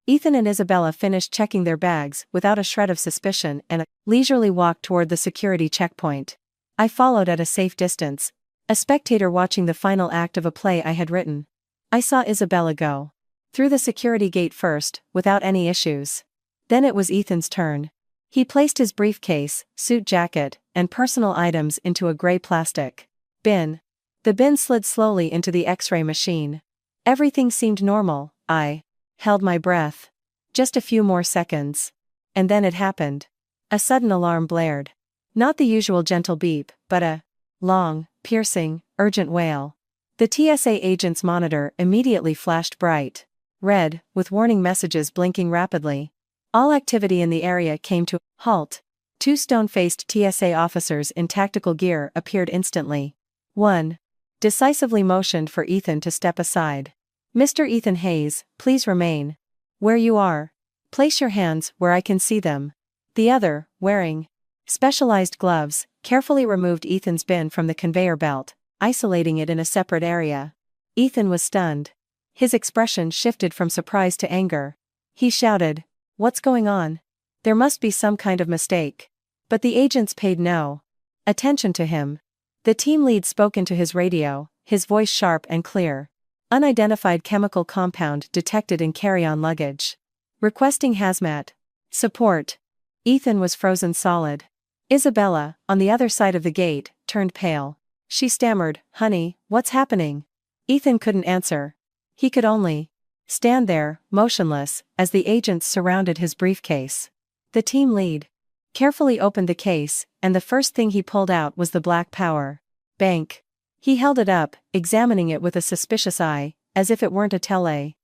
Ethan and Isabella finished checking their bags without a shred of suspicion and leisurely walked toward the security checkpoint. I followed at a safe distance, a spectator watching the final act of a play I had written. I saw Isabella go through the security gate first, without any issues. Then it was Ethan's turn. He placed his briefcase, suit jacket, and personal items into a gray plastic bin. The bin slid slowly into the X-ray machine. Everything seemed normal. I held my breath. Just a few more seconds. And then it happened. A sudden alarm blared. Not the usual gentle beep, but a long, piercing, urgent wail. The TSA agent's monitor immediately flashed bright red, with warning messages blinking rapidly. All activity in the area came to a halt. 2 stone-faced TSA officers in tactical gear appeared instantly. One decisively motioned for Ethan to step aside. "Mr. Ethan Hayes, please remain where you are. Place your hands where I can see them." The other, wearing specialized gloves, carefully removed Ethan's bin from the conveyor belt, isolating it in a separate area. Ethan was stunned. His expression shifted from surprise to anger. He shouted, "What's going on? There must be some kind of mistake." But the agents paid no attention to him. The team lead spoke into his radio, his voice sharp and clear. "Unidentified chemical compound detected in carry-on luggage. Requesting hazmat support." Ethan was frozen solid. Isabella, on the other side of the gate, turned pale. She stammered, "Honey, what's happening?" Ethan couldn't answer. He could only stand there, motionless, as the agents surrounded his briefcase. The team lead carefully opened the case, and the first thing he pulled out was the black power bank. He held it up, examining it with a suspicious eye, as if it weren't a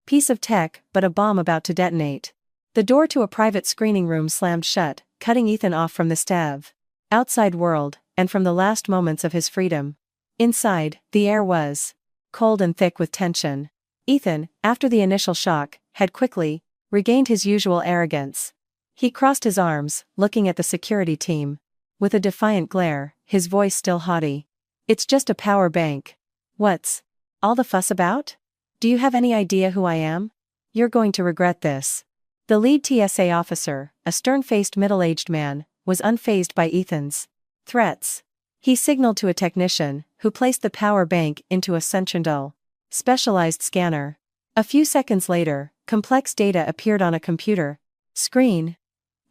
piece of tech, but a bomb about to detonate. The door to a private screening room slammed shut, cutting Ethan off from the outside world, and from the last moments of his freedom. Inside, the air was cold and thick with tension. Ethan, after the initial shock, had quickly regained his usual arrogance. He crossed his arms, looking at the security team with a defiant glare, his voice still haughty. "It's just a power bank. What's all the fuss about? Do you have any idea who I am? You're going to regret this." The lead TSA officer, a stern-faced middle-aged man, was unfazed by Ethan's threats. He signaled to a technician, who placed the power bank into a Sentinel specialized scanner. A few seconds later, complex data appeared on a computer screen.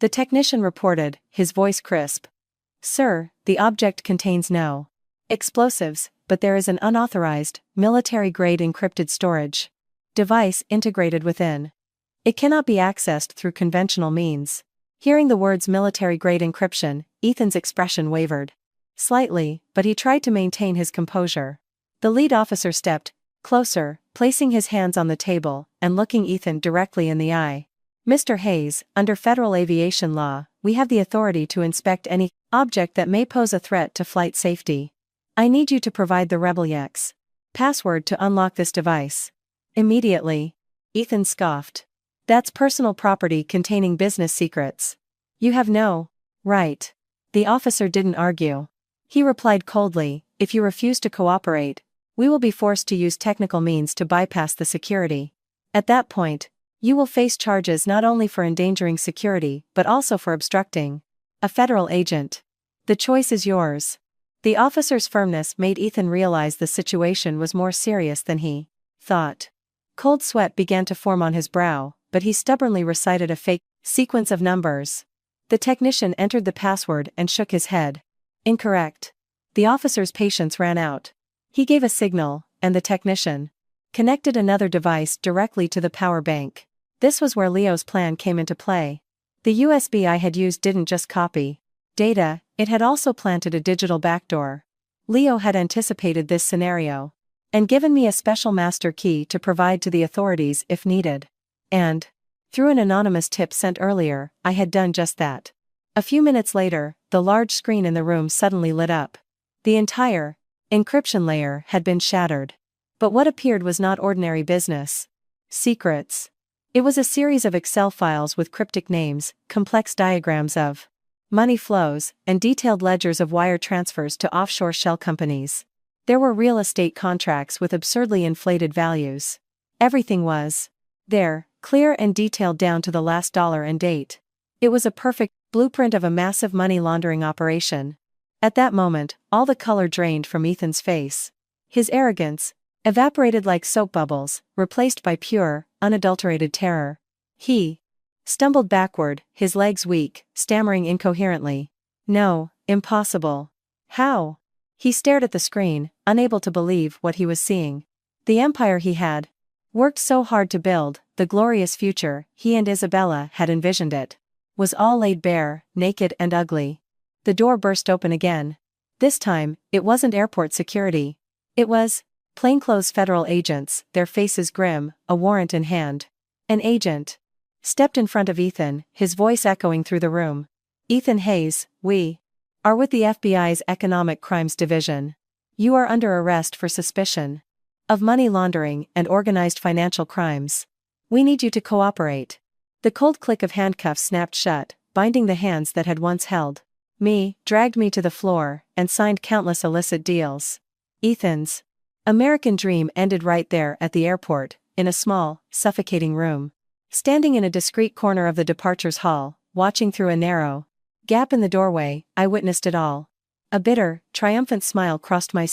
The technician reported, his voice crisp. "Sir, the object contains no explosives, but there is an unauthorized, military-grade encrypted storage device integrated within. It cannot be accessed through conventional means." Hearing the words military-grade encryption, Ethan's expression wavered slightly, but he tried to maintain his composure. The lead officer stepped closer, placing his hands on the table, and looking Ethan directly in the eye. "Mr. Hayes, under federal aviation law, we have the authority to inspect any object that may pose a threat to flight safety. I need you to provide the RebelX password to unlock this device immediately." Ethan scoffed. "That's personal property containing business secrets. You have no right." The officer didn't argue. He replied coldly, "If you refuse to cooperate, we will be forced to use technical means to bypass the security. At that point, you will face charges not only for endangering security but also for obstructing a federal agent. The choice is yours." The officer's firmness made Ethan realize the situation was more serious than he thought. Cold sweat began to form on his brow, but he stubbornly recited a fake sequence of numbers. The technician entered the password and shook his head. "Incorrect." The officer's patience ran out. He gave a signal, and the technician connected another device directly to the power bank. This was where Leo's plan came into play. The USB I had used didn't just copy data, It had also planted a digital backdoor. Leo had anticipated this scenario and given me a special master key to provide to the authorities if needed. And, through an anonymous tip sent earlier, I had done just that. A few minutes later, the large screen in the room suddenly lit up. The entire encryption layer had been shattered. But what appeared was not ordinary business. Secrets. It was a series of Excel files with cryptic names, complex diagrams of money flows, and detailed ledgers of wire transfers to offshore shell companies. There were real estate contracts with absurdly inflated values. Everything was there, clear and detailed down to the last dollar and date. It was a perfect blueprint of a massive money laundering operation. At that moment, all the color drained from Ethan's face. His arrogance evaporated like soap bubbles, replaced by pure, unadulterated terror. He stumbled backward, his legs weak, stammering incoherently. No, impossible. How? He stared at the screen, unable to believe what he was seeing. The empire he had worked so hard to build, the glorious future he and Isabella had envisioned it, was all laid bare, naked and ugly. The door burst open again. This time, it wasn't airport security. It was plainclothes federal agents, their faces grim, a warrant in hand. An agent stepped in front of Ethan, his voice echoing through the room. Ethan Hayes, we are with the FBI's Economic Crimes Division. You are under arrest for suspicion of money laundering and organized financial crimes. We need you to cooperate. The cold click of handcuffs snapped shut, binding the hands that had once held me, dragged me to the floor, and signed countless illicit deals. Ethan's American dream ended right there at the airport, in a small, suffocating room. Standing in a discreet corner of the departures hall, watching through a narrow gap in the doorway, I witnessed it all. A bitter, triumphant smile crossed my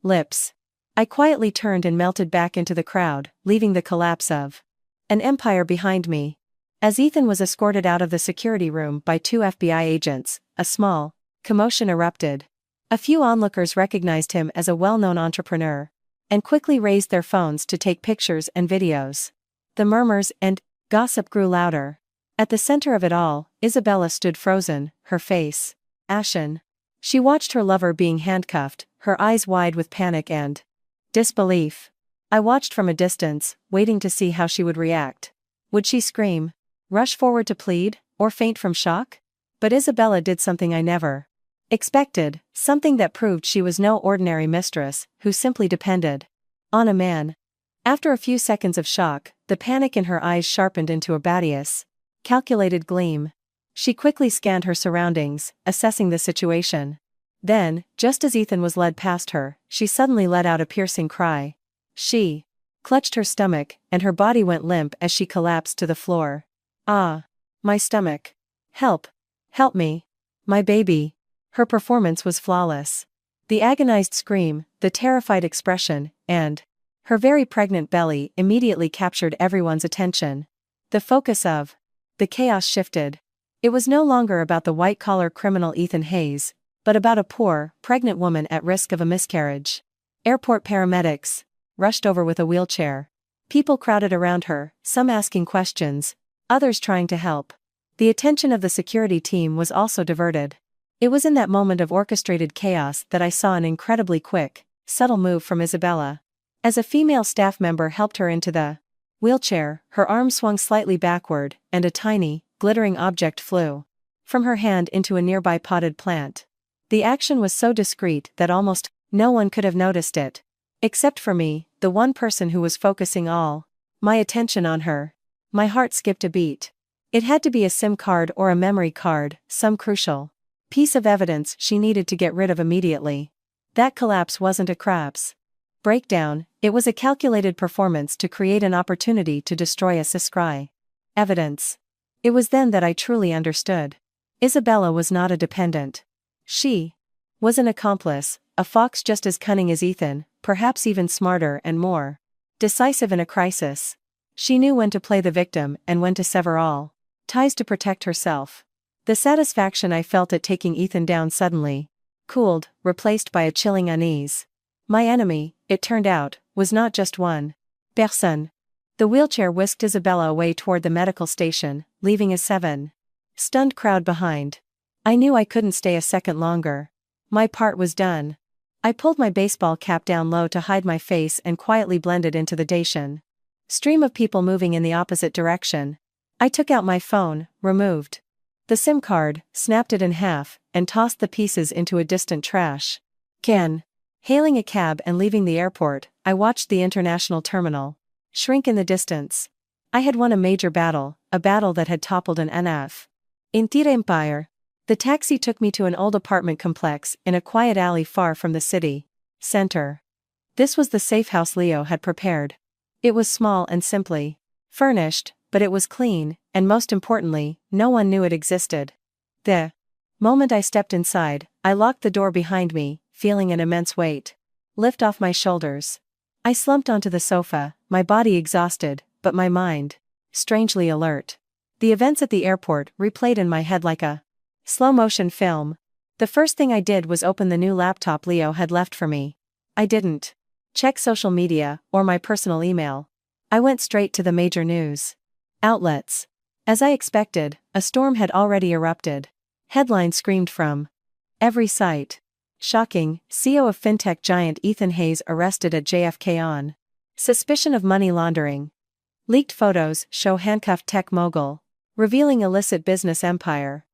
lips. I quietly turned and melted back into the crowd, leaving the collapse of an empire behind me. As Ethan was escorted out of the security room by 2 FBI agents, a small commotion erupted. A few onlookers recognized him as a well-known entrepreneur and quickly raised their phones to take pictures and videos. The murmurs and gossip grew louder. At the center of it all, Isabella stood frozen, her face ashen. She watched her lover being handcuffed, her eyes wide with panic and disbelief. I watched from a distance, waiting to see how she would react. Would she scream, rush forward to plead, or faint from shock? But Isabella did something I never expected, something that proved she was no ordinary mistress, who simply depended on a man. After a few seconds of shock, the panic in her eyes sharpened into a beauteous, calculated gleam. She quickly scanned her surroundings, assessing the situation. Then, just as Ethan was led past her, she suddenly let out a piercing cry. She clutched her stomach, and her body went limp as she collapsed to the floor. Ah! My stomach! Help! Help me! My baby! Her performance was flawless. The agonized scream, the terrified expression, and her very pregnant belly immediately captured everyone's attention. The focus of the chaos shifted. It was no longer about the white-collar criminal Ethan Hayes, but about a poor, pregnant woman at risk of a miscarriage. Airport paramedics rushed over with a wheelchair. People crowded around her, some asking questions, others trying to help. The attention of the security team was also diverted. It was in that moment of orchestrated chaos that I saw an incredibly quick, subtle move from Isabella. As a female staff member helped her into the wheelchair, her arm swung slightly backward, and a tiny, glittering object flew from her hand into a nearby potted plant. The action was so discreet that almost no one could have noticed it. Except for me, the one person who was focusing all my attention on her. My heart skipped a beat. It had to be a SIM card or a memory card, some crucial piece of evidence she needed to get rid of immediately. That collapse wasn't a craps breakdown, it was a calculated performance to create an opportunity to destroy a scry evidence. It was then that I truly understood. Isabella was not a dependent. She was an accomplice, a fox just as cunning as Ethan, perhaps even smarter and more decisive in a crisis. She knew when to play the victim and when to sever all ties to protect herself. The satisfaction I felt at taking Ethan down suddenly cooled, replaced by a chilling unease. My enemy, it turned out, was not just one person. The wheelchair whisked Isabella away toward the medical station, leaving a stunned crowd behind. I knew I couldn't stay a second longer. My part was done. I pulled my baseball cap down low to hide my face and quietly blended into the Dacian stream of people moving in the opposite direction. I took out my phone, removed the SIM card, snapped it in half, and tossed the pieces into a distant trash can. Hailing a cab and leaving the airport, I watched the international terminal shrink in the distance. I had won a major battle, a battle that had toppled an entire empire. The taxi took me to an old apartment complex in a quiet alley far from the city center. This was the safe house Leo had prepared. It was small and simply furnished, but it was clean, and most importantly, no one knew it existed. The moment I stepped inside, I locked the door behind me, feeling an immense weight lift off my shoulders. I slumped onto the sofa, my body exhausted, but my mind strangely alert. The events at the airport replayed in my head like a slow-motion film. The first thing I did was open the new laptop Leo had left for me. I didn't check social media or my personal email. I went straight to the major news outlets. As I expected, a storm had already erupted. Headlines screamed from every site. Shocking, CEO of fintech giant Ethan Hayes arrested at JFK on suspicion of money laundering. Leaked photos show handcuffed tech mogul revealing illicit business empire.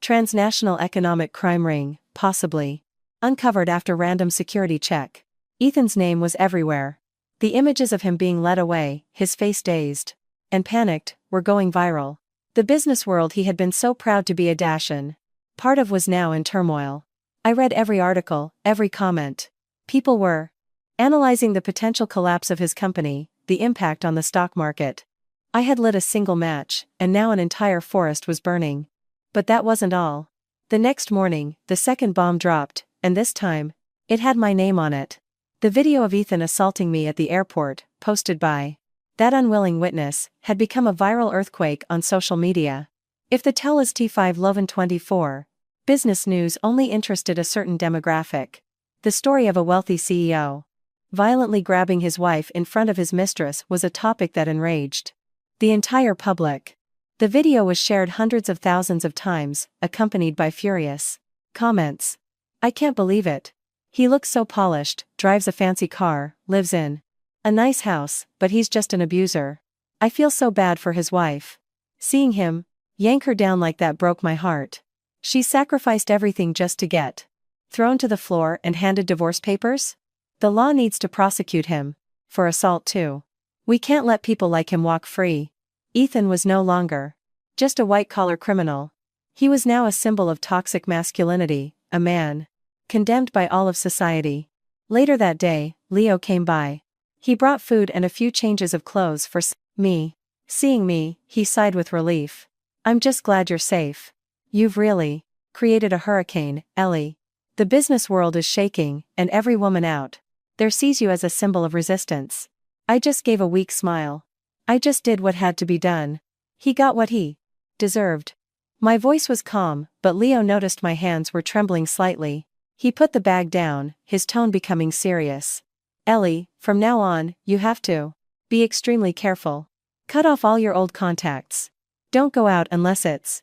Transnational economic crime ring, possibly uncovered after random security check. Ethan's name was everywhere. The images of him being led away, his face dazed and panicked, were going viral. The business world he had been so proud to be a Dacian part of was now in turmoil. I read every article, every comment. People were analyzing the potential collapse of his company, the impact on the stock market. I had lit a single match, and now an entire forest was burning. But that wasn't all. The next morning, the second bomb dropped, and this time, it had my name on it. The video of Ethan assaulting me at the airport, posted by that unwilling witness, had become a viral earthquake on social media. If the tell is T5 Loven 24, business news only interested a certain demographic. The story of a wealthy CEO violently grabbing his wife in front of his mistress was a topic that enraged the entire public. The video was shared hundreds of thousands of times, accompanied by furious comments. I can't believe it. He looks so polished, drives a fancy car, lives in a nice house, but he's just an abuser. I feel so bad for his wife. Seeing him yank her down like that broke my heart. She sacrificed everything just to get thrown to the floor and handed divorce papers? The law needs to prosecute him for assault too. We can't let people like him walk free. Ethan was no longer just a white-collar criminal. He was now a symbol of toxic masculinity, a man condemned by all of society. Later that day, Leo came by. He brought food and a few changes of clothes for me. Seeing me, he sighed with relief. I'm just glad you're safe. You've really created a hurricane, Ellie. The business world is shaking, and every woman out there sees you as a symbol of resistance. I just gave a weak smile. I just did what had to be done. He got what he deserved. My voice was calm, but Leo noticed my hands were trembling slightly. He put the bag down, his tone becoming serious. Ellie, from now on, you have to be extremely careful. Cut off all your old contacts. Don't go out unless it's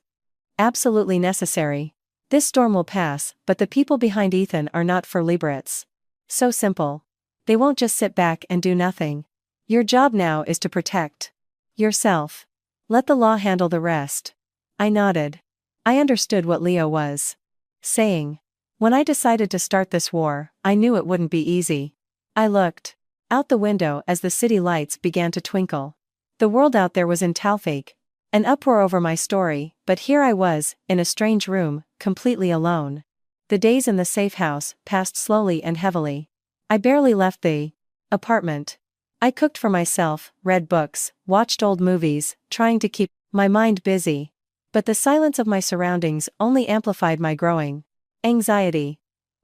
absolutely necessary. This storm will pass, but the people behind Ethan are not for liberates. So simple. They won't just sit back and do nothing. Your job now is to protect yourself. Let the law handle the rest. I nodded. I understood what Leo was saying. When I decided to start this war, I knew it wouldn't be easy. I looked out the window as the city lights began to twinkle. The world out there was in Talfake. An uproar over my story, but here I was, in a strange room, completely alone. The days in the safe house passed slowly and heavily. I barely left the apartment. I cooked for myself, read books, watched old movies, trying to keep my mind busy. But the silence of my surroundings only amplified my growing anxiety.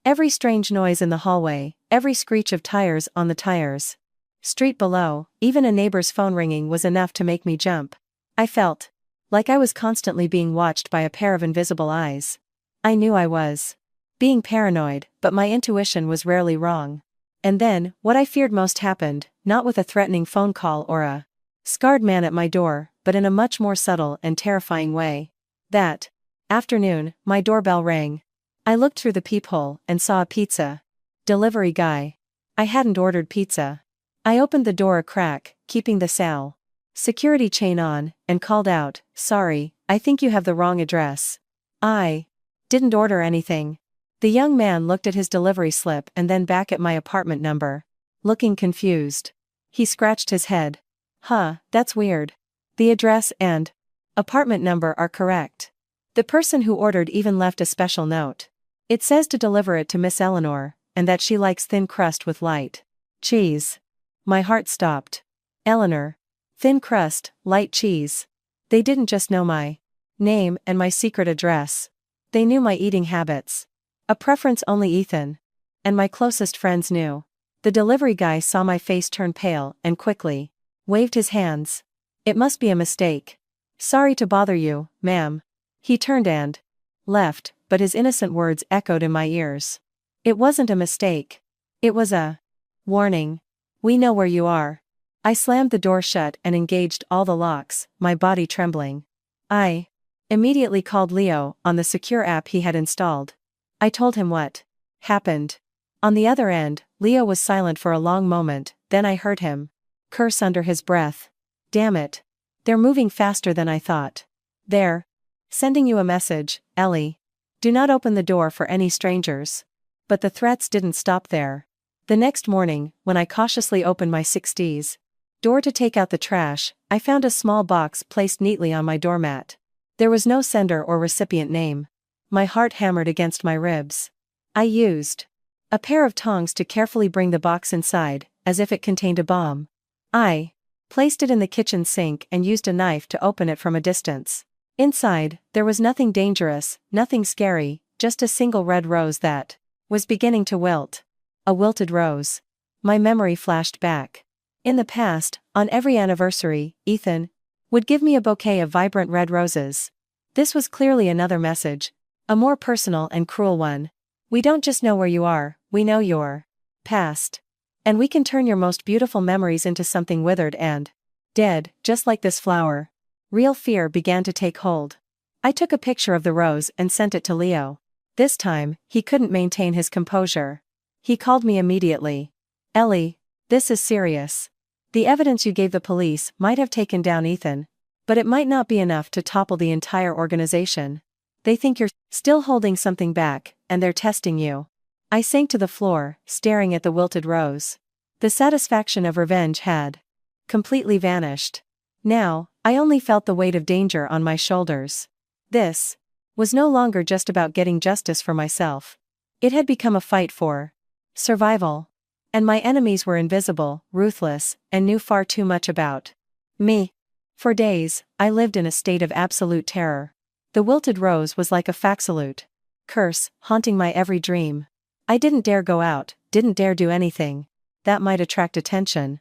Every strange noise in the hallway, every screech of tires on the tires street below, even a neighbor's phone ringing was enough to make me jump. I felt like I was constantly being watched by a pair of invisible eyes. I knew I was being paranoid, but my intuition was rarely wrong. And then, what I feared most happened, not with a threatening phone call or a scarred man at my door, but in a much more subtle and terrifying way. That Afternoon, my doorbell rang. I looked through the peephole and saw a pizza delivery guy. I hadn't ordered pizza. I opened the door a crack, keeping the security chain on, and called out, "Sorry, I think you have the wrong address. I didn't order anything." The young man looked at his delivery slip and then back at my apartment number, looking confused. He scratched his head. "Huh, that's weird. The address and apartment number are correct. The person who ordered even left a special note. It says to deliver it to Miss Eleanor, and that she likes thin crust with light cheese." My heart stopped. Eleanor. Thin crust, light cheese. They didn't just know my name and my secret address. They knew my eating habits. A preference only Ethan and my closest friends knew. The delivery guy saw my face turn pale and quickly waved his hands. "It must be a mistake. Sorry to bother you, ma'am." He turned and left, but his innocent words echoed in my ears. It wasn't a mistake. It was a warning. "We know where you are." I slammed the door shut and engaged all the locks, my body trembling. I immediately called Leo on the secure app he had installed. I told him what happened. On the other end, Leo was silent for a long moment, then I heard him curse under his breath. "Damn it. They're moving faster than I thought. They're sending you a message, Ellie. Do not open the door for any strangers." But the threats didn't stop there. The next morning, when I cautiously opened my 60s door to take out the trash, I found a small box placed neatly on my doormat. There was no sender or recipient name. My heart hammered against my ribs. I used a pair of tongs to carefully bring the box inside, as if it contained a bomb. I placed it in the kitchen sink and used a knife to open it from a distance. Inside, there was nothing dangerous, nothing scary, just a single red rose that was beginning to wilt. A wilted rose. My memory flashed back. In the past, on every anniversary, Ethan would give me a bouquet of vibrant red roses. This was clearly another message, a more personal and cruel one. "We don't just know where you are, we know your past. And we can turn your most beautiful memories into something withered and dead, just like this flower." Real fear began to take hold. I took a picture of the rose and sent it to Leo. This time, he couldn't maintain his composure. He called me immediately. "Ellie, this is serious. The evidence you gave the police might have taken down Ethan, but it might not be enough to topple the entire organization. They think you're still holding something back, and they're testing you." I sank to the floor, staring at the wilted rose. The satisfaction of revenge had completely vanished. Now, I only felt the weight of danger on my shoulders. This was no longer just about getting justice for myself. It had become a fight for survival. And my enemies were invisible, ruthless, and knew far too much about me. For days, I lived in a state of absolute terror. The wilted rose was like a faxalute curse, haunting my every dream. I didn't dare go out, didn't dare do anything that might attract attention.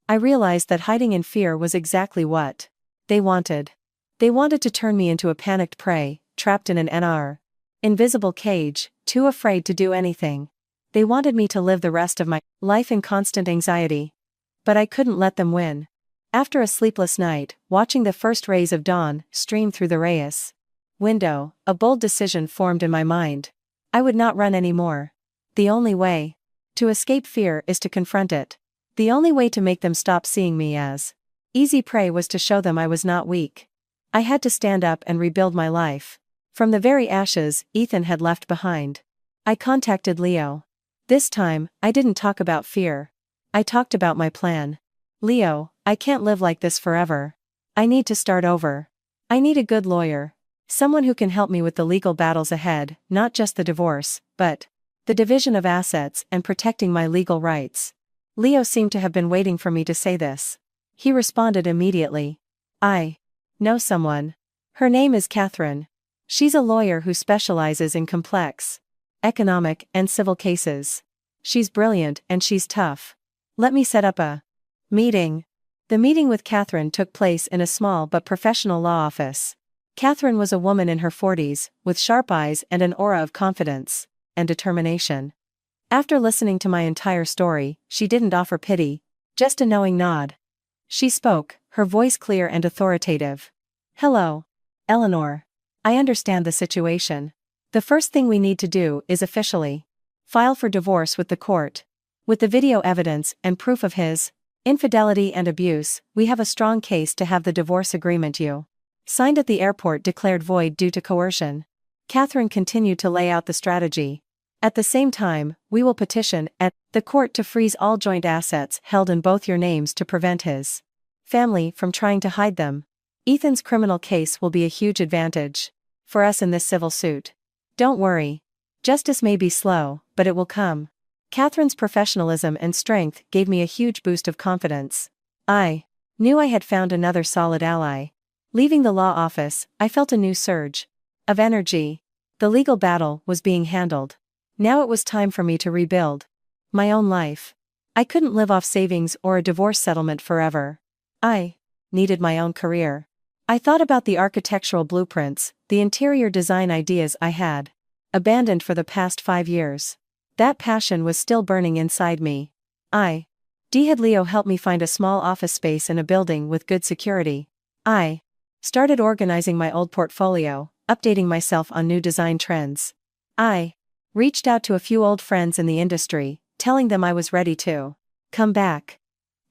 I realized that hiding in fear was exactly what they wanted. They wanted to turn me into a panicked prey, trapped in an invisible cage, too afraid to do anything. They wanted me to live the rest of my life in constant anxiety. But I couldn't let them win. After a sleepless night, watching the first rays of dawn stream through the Reyes window, a bold decision formed in my mind. I would not run anymore. The only way to escape fear is to confront it. The only way to make them stop seeing me as easy prey was to show them I was not weak. I had to stand up and rebuild my life from the very ashes Ethan had left behind. I contacted Leo. This time, I didn't talk about fear. I talked about my plan. "Leo, I can't live like this forever. I need to start over. I need a good lawyer. Someone who can help me with the legal battles ahead, not just the divorce, but the division of assets and protecting my legal rights." Leo seemed to have been waiting for me to say this. He responded immediately. "I know someone. Her name is Catherine. She's a lawyer who specializes in complex economic and civil cases. She's brilliant and she's tough. Let me set up a meeting." The meeting with Catherine took place in a small but professional law office. Catherine was a woman in her 40s, with sharp eyes and an aura of confidence and determination. After listening to my entire story, she didn't offer pity, just a knowing nod. She spoke, her voice clear and authoritative. "Hello, Eleanor. I understand the situation. The first thing we need to do is officially file for divorce with the court. With the video evidence and proof of his infidelity and abuse, we have a strong case to have the divorce agreement you signed at the airport declared void due to coercion. Catherine continued to lay out the strategy. At the same time, we will petition at the court to freeze all joint assets held in both your names to prevent his family from trying to hide them. Ethan's criminal case will be a huge advantage for us in this civil suit. Don't worry. Justice may be slow, but it will come. Catherine's professionalism and strength gave me a huge boost of confidence. I knew I had found another solid ally. Leaving the law office, I felt a new surge of energy. The legal battle was being handled. Now it was time for me to rebuild my own life. I couldn't live off savings or a divorce settlement forever. I needed my own career. I thought about the architectural blueprints, the interior design ideas I had abandoned for the past 5 years. That passion was still burning inside me. Had Leo help me find a small office space in a building with good security. I started organizing my old portfolio, updating myself on new design trends. I reached out to a few old friends in the industry, telling them I was ready to come back.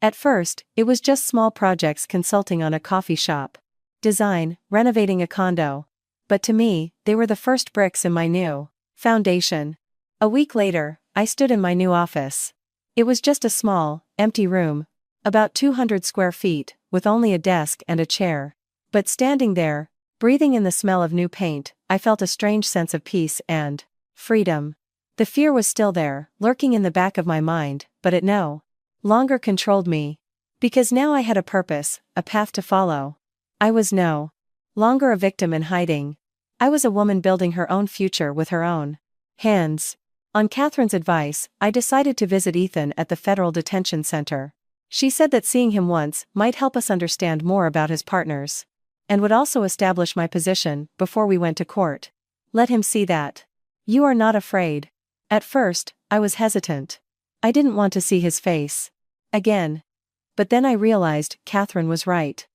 At first, it was just small projects consulting on a coffee shop design, renovating a condo. But to me, they were the first bricks in my new foundation. A week later, I stood in my new office. It was just a small, empty room, about 200 square feet, with only a desk and a chair. But standing there, breathing in the smell of new paint, I felt a strange sense of peace and freedom. The fear was still there, lurking in the back of my mind, but it no longer controlled me. Because now I had a purpose, a path to follow. I was no longer a victim in hiding. I was a woman building her own future with her own hands. On Catherine's advice, I decided to visit Ethan at the Federal Detention Center. She said that seeing him once might help us understand more about his partners, and would also establish my position before we went to court. Let him see that you are not afraid. At first, I was hesitant. I didn't want to see his face again. But then I realized Catherine was right.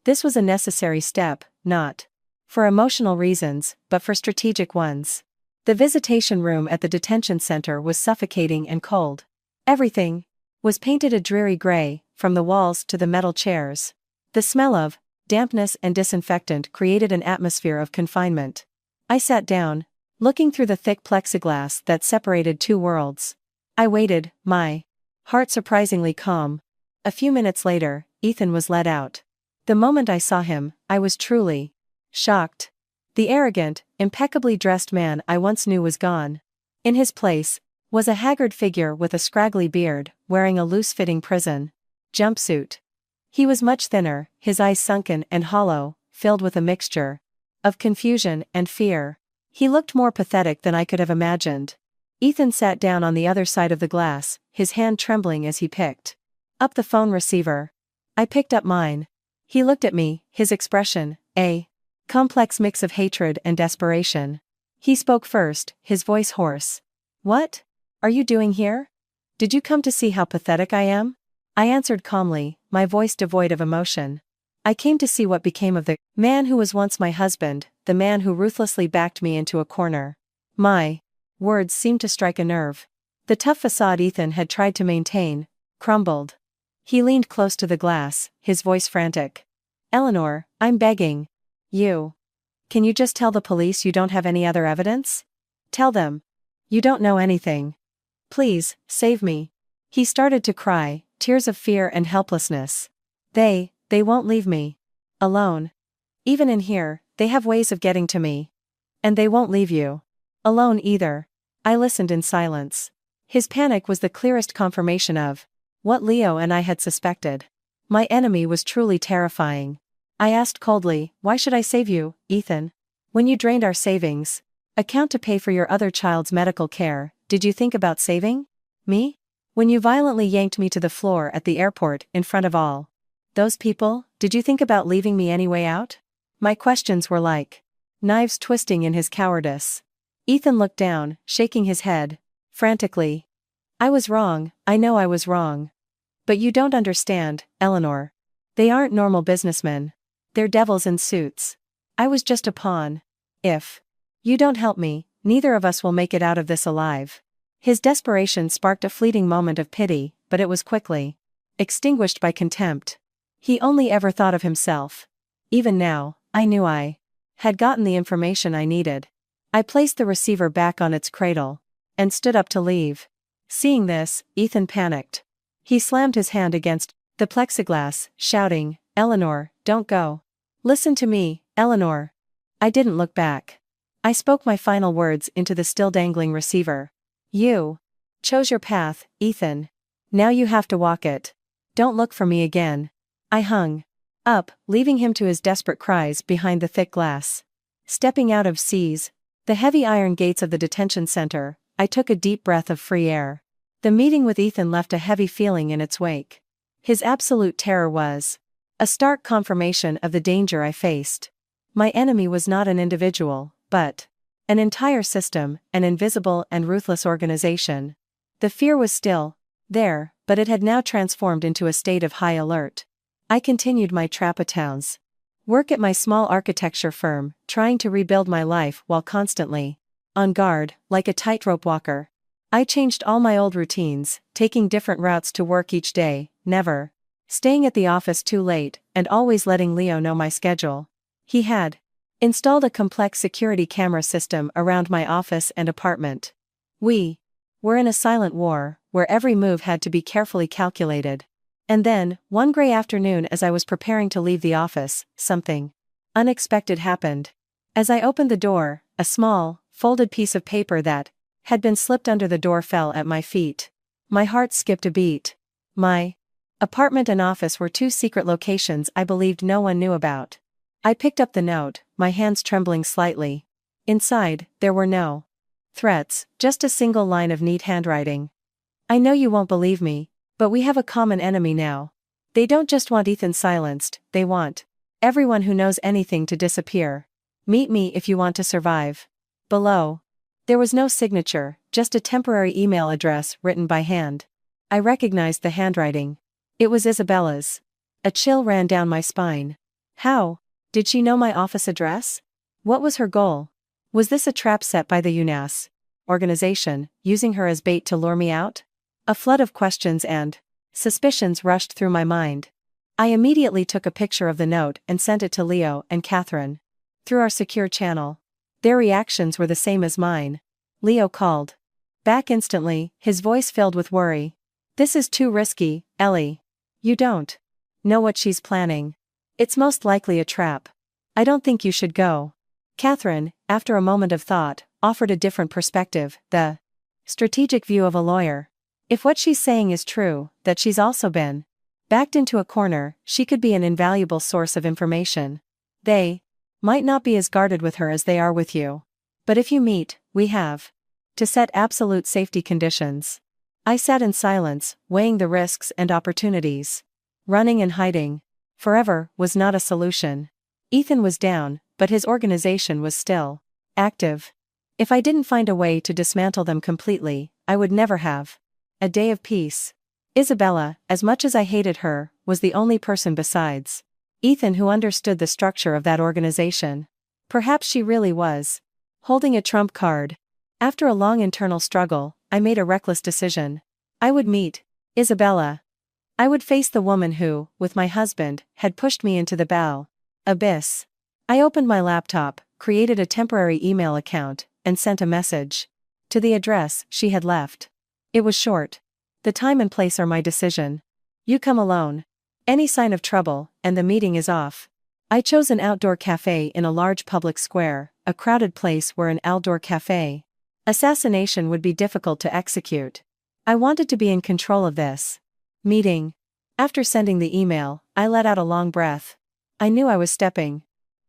This was a necessary step, not for emotional reasons, but for strategic ones. The visitation room at the detention center was suffocating and cold. Everything was painted a dreary gray, from the walls to the metal chairs. The smell of dampness and disinfectant created an atmosphere of confinement. I sat down, looking through the thick plexiglass that separated two worlds. I waited, my heart surprisingly calm. A few minutes later, Ethan was let out. The moment I saw him, I was truly shocked. The arrogant, impeccably dressed man I once knew was gone. In his place was a haggard figure with a scraggly beard, wearing a loose-fitting prison jumpsuit. He was much thinner, his eyes sunken and hollow, filled with a mixture of confusion and fear. He looked more pathetic than I could have imagined. Ethan sat down on the other side of the glass, his hand trembling as he picked up the phone receiver. I picked up mine. He looked at me, his expression a complex mix of hatred and desperation. He spoke first, his voice hoarse. "What are you doing here? Did you come to see how pathetic I am?" I answered calmly, my voice devoid of emotion. "I came to see what became of the man who was once my husband, the man who ruthlessly backed me into a corner." My words seemed to strike a nerve. The tough facade Ethan had tried to maintain crumbled. He leaned close to the glass, his voice frantic. "Eleanor, I'm begging you. Can you just tell the police you don't have any other evidence? Tell them you don't know anything. Please, save me." He started to cry, tears of fear and helplessness. They won't leave me alone. Even in here, they have ways of getting to me. And they won't leave you alone either." I listened in silence. His panic was the clearest confirmation of what Leo and I had suspected. My enemy was truly terrifying. I asked coldly, "Why should I save you, Ethan? When you drained our savings account to pay for your other child's medical care, did you think about saving me? When you violently yanked me to the floor at the airport in front of all those people, did you think about leaving me any way out?" My questions were like knives twisting in his cowardice. Ethan looked down, shaking his head frantically. "I was wrong, I know I was wrong. But you don't understand, Eleanor. They aren't normal businessmen. They're devils in suits. I was just a pawn. If you don't help me, neither of us will make it out of this alive. His desperation sparked a fleeting moment of pity, but it was quickly extinguished by contempt. He only ever thought of himself. Even now, I knew I had gotten the information I needed. I placed the receiver back on its cradle and stood up to leave. Seeing this, Ethan panicked. He slammed his hand against the plexiglass, shouting, "Eleanor, don't go. Listen to me, Eleanor." I didn't look back. I spoke my final words into the still dangling receiver. "You chose your path, Ethan. Now you have to walk it. Don't look for me again." I hung up, leaving him to his desperate cries behind the thick glass. Stepping out of the heavy iron gates of the detention center, I took a deep breath of free air. The meeting with Ethan left a heavy feeling in its wake. His absolute terror was a stark confirmation of the danger I faced. My enemy was not an individual, but an entire system, an invisible and ruthless organization. The fear was still there, but it had now transformed into a state of high alert. I continued my Trappatown's work at my small architecture firm, trying to rebuild my life while constantly on guard, like a tightrope walker. I changed all my old routines, taking different routes to work each day, never staying at the office too late, and always letting Leo know my schedule. He had installed a complex security camera system around my office and apartment. We were in a silent war, where every move had to be carefully calculated. And then, one gray afternoon as I was preparing to leave the office, something unexpected happened. As I opened the door, a small, folded piece of paper that had been slipped under the door fell at my feet. My heart skipped a beat. My apartment and office were two secret locations I believed no one knew about. I picked up the note, my hands trembling slightly. Inside, there were no threats, just a single line of neat handwriting. "I know you won't believe me, but we have a common enemy now. They don't just want Ethan silenced, they want everyone who knows anything to disappear. Meet me if you want to survive." Below, there was no signature, just a temporary email address written by hand. I recognized the handwriting. It was Isabella's. A chill ran down my spine. How did she know my office address? What was her goal? Was this a trap set by the UNAS organization, using her as bait to lure me out? A flood of questions and suspicions rushed through my mind. I immediately took a picture of the note and sent it to Leo and Catherine through our secure channel. Their reactions were the same as mine. Leo called back instantly, his voice filled with worry. "This is too risky, Ellie. You don't know what she's planning. It's most likely a trap. I don't think you should go." Catherine, after a moment of thought, offered a different perspective, the strategic view of a lawyer. If what she's saying is true, that she's also been backed into a corner, she could be an invaluable source of information. They might not be as guarded with her as they are with you. But if you meet, we have to set absolute safety conditions. I sat in silence, weighing the risks and opportunities. Running and hiding forever was not a solution. Ethan was down, but his organization was still active. If I didn't find a way to dismantle them completely, I would never have a day of peace. Isabella, as much as I hated her, was the only person besides Ethan who understood the structure of that organization. Perhaps she really was holding a trump card. After a long internal struggle, I made a reckless decision. I would meet Isabella. I would face the woman who, with my husband, had pushed me into the abyss. I opened my laptop, created a temporary email account, and sent a message to the address she had left. It was short. "The time and place are my decision. You come alone. Any sign of trouble, and the meeting is off." I chose an outdoor cafe in a large public square, a crowded place where an outdoor cafe assassination would be difficult to execute. I wanted to be in control of this meeting. After sending the email, I let out a long breath. I knew I was stepping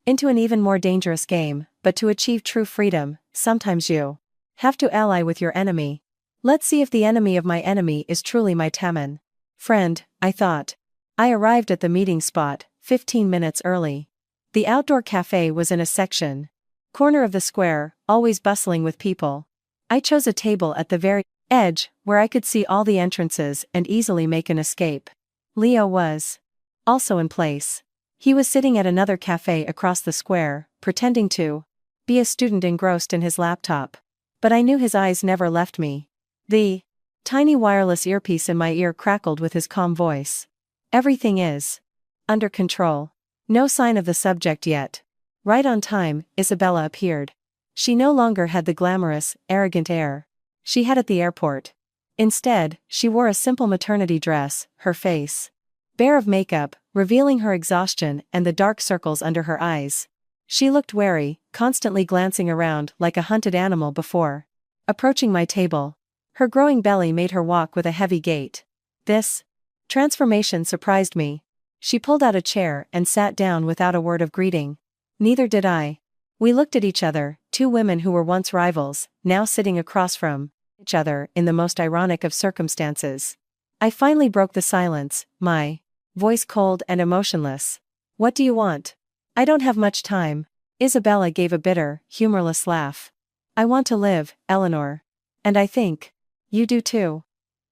into an even more dangerous game, but to achieve true freedom, sometimes you have to ally with your enemy. Let's see if the enemy of my enemy is truly my Taman friend, I thought. I arrived at the meeting spot, 15 minutes early. The outdoor cafe was in a section corner of the square, always bustling with people. I chose a table at the very edge, where I could see all the entrances and easily make an escape. Leo was also in place. He was sitting at another cafe across the square, pretending to be a student engrossed in his laptop. But I knew his eyes never left me. The tiny wireless earpiece in my ear crackled with his calm voice. Everything is under control. No sign of the subject yet. Right on time, Isabella appeared. She no longer had the glamorous, arrogant air she had at the airport. Instead, she wore a simple maternity dress, her face bare of makeup, revealing her exhaustion and the dark circles under her eyes. She looked wary, constantly glancing around like a hunted animal before approaching my table. Her growing belly made her walk with a heavy gait. This transformation surprised me. She pulled out a chair and sat down without a word of greeting. Neither did I. We looked at each other, two women who were once rivals, now sitting across from each other in the most ironic of circumstances. I finally broke the silence, my voice cold and emotionless. "What do you want?" "I don't have much time." Isabella gave a bitter, humorless laugh. "I want to live, Eleanor. And I think you do too."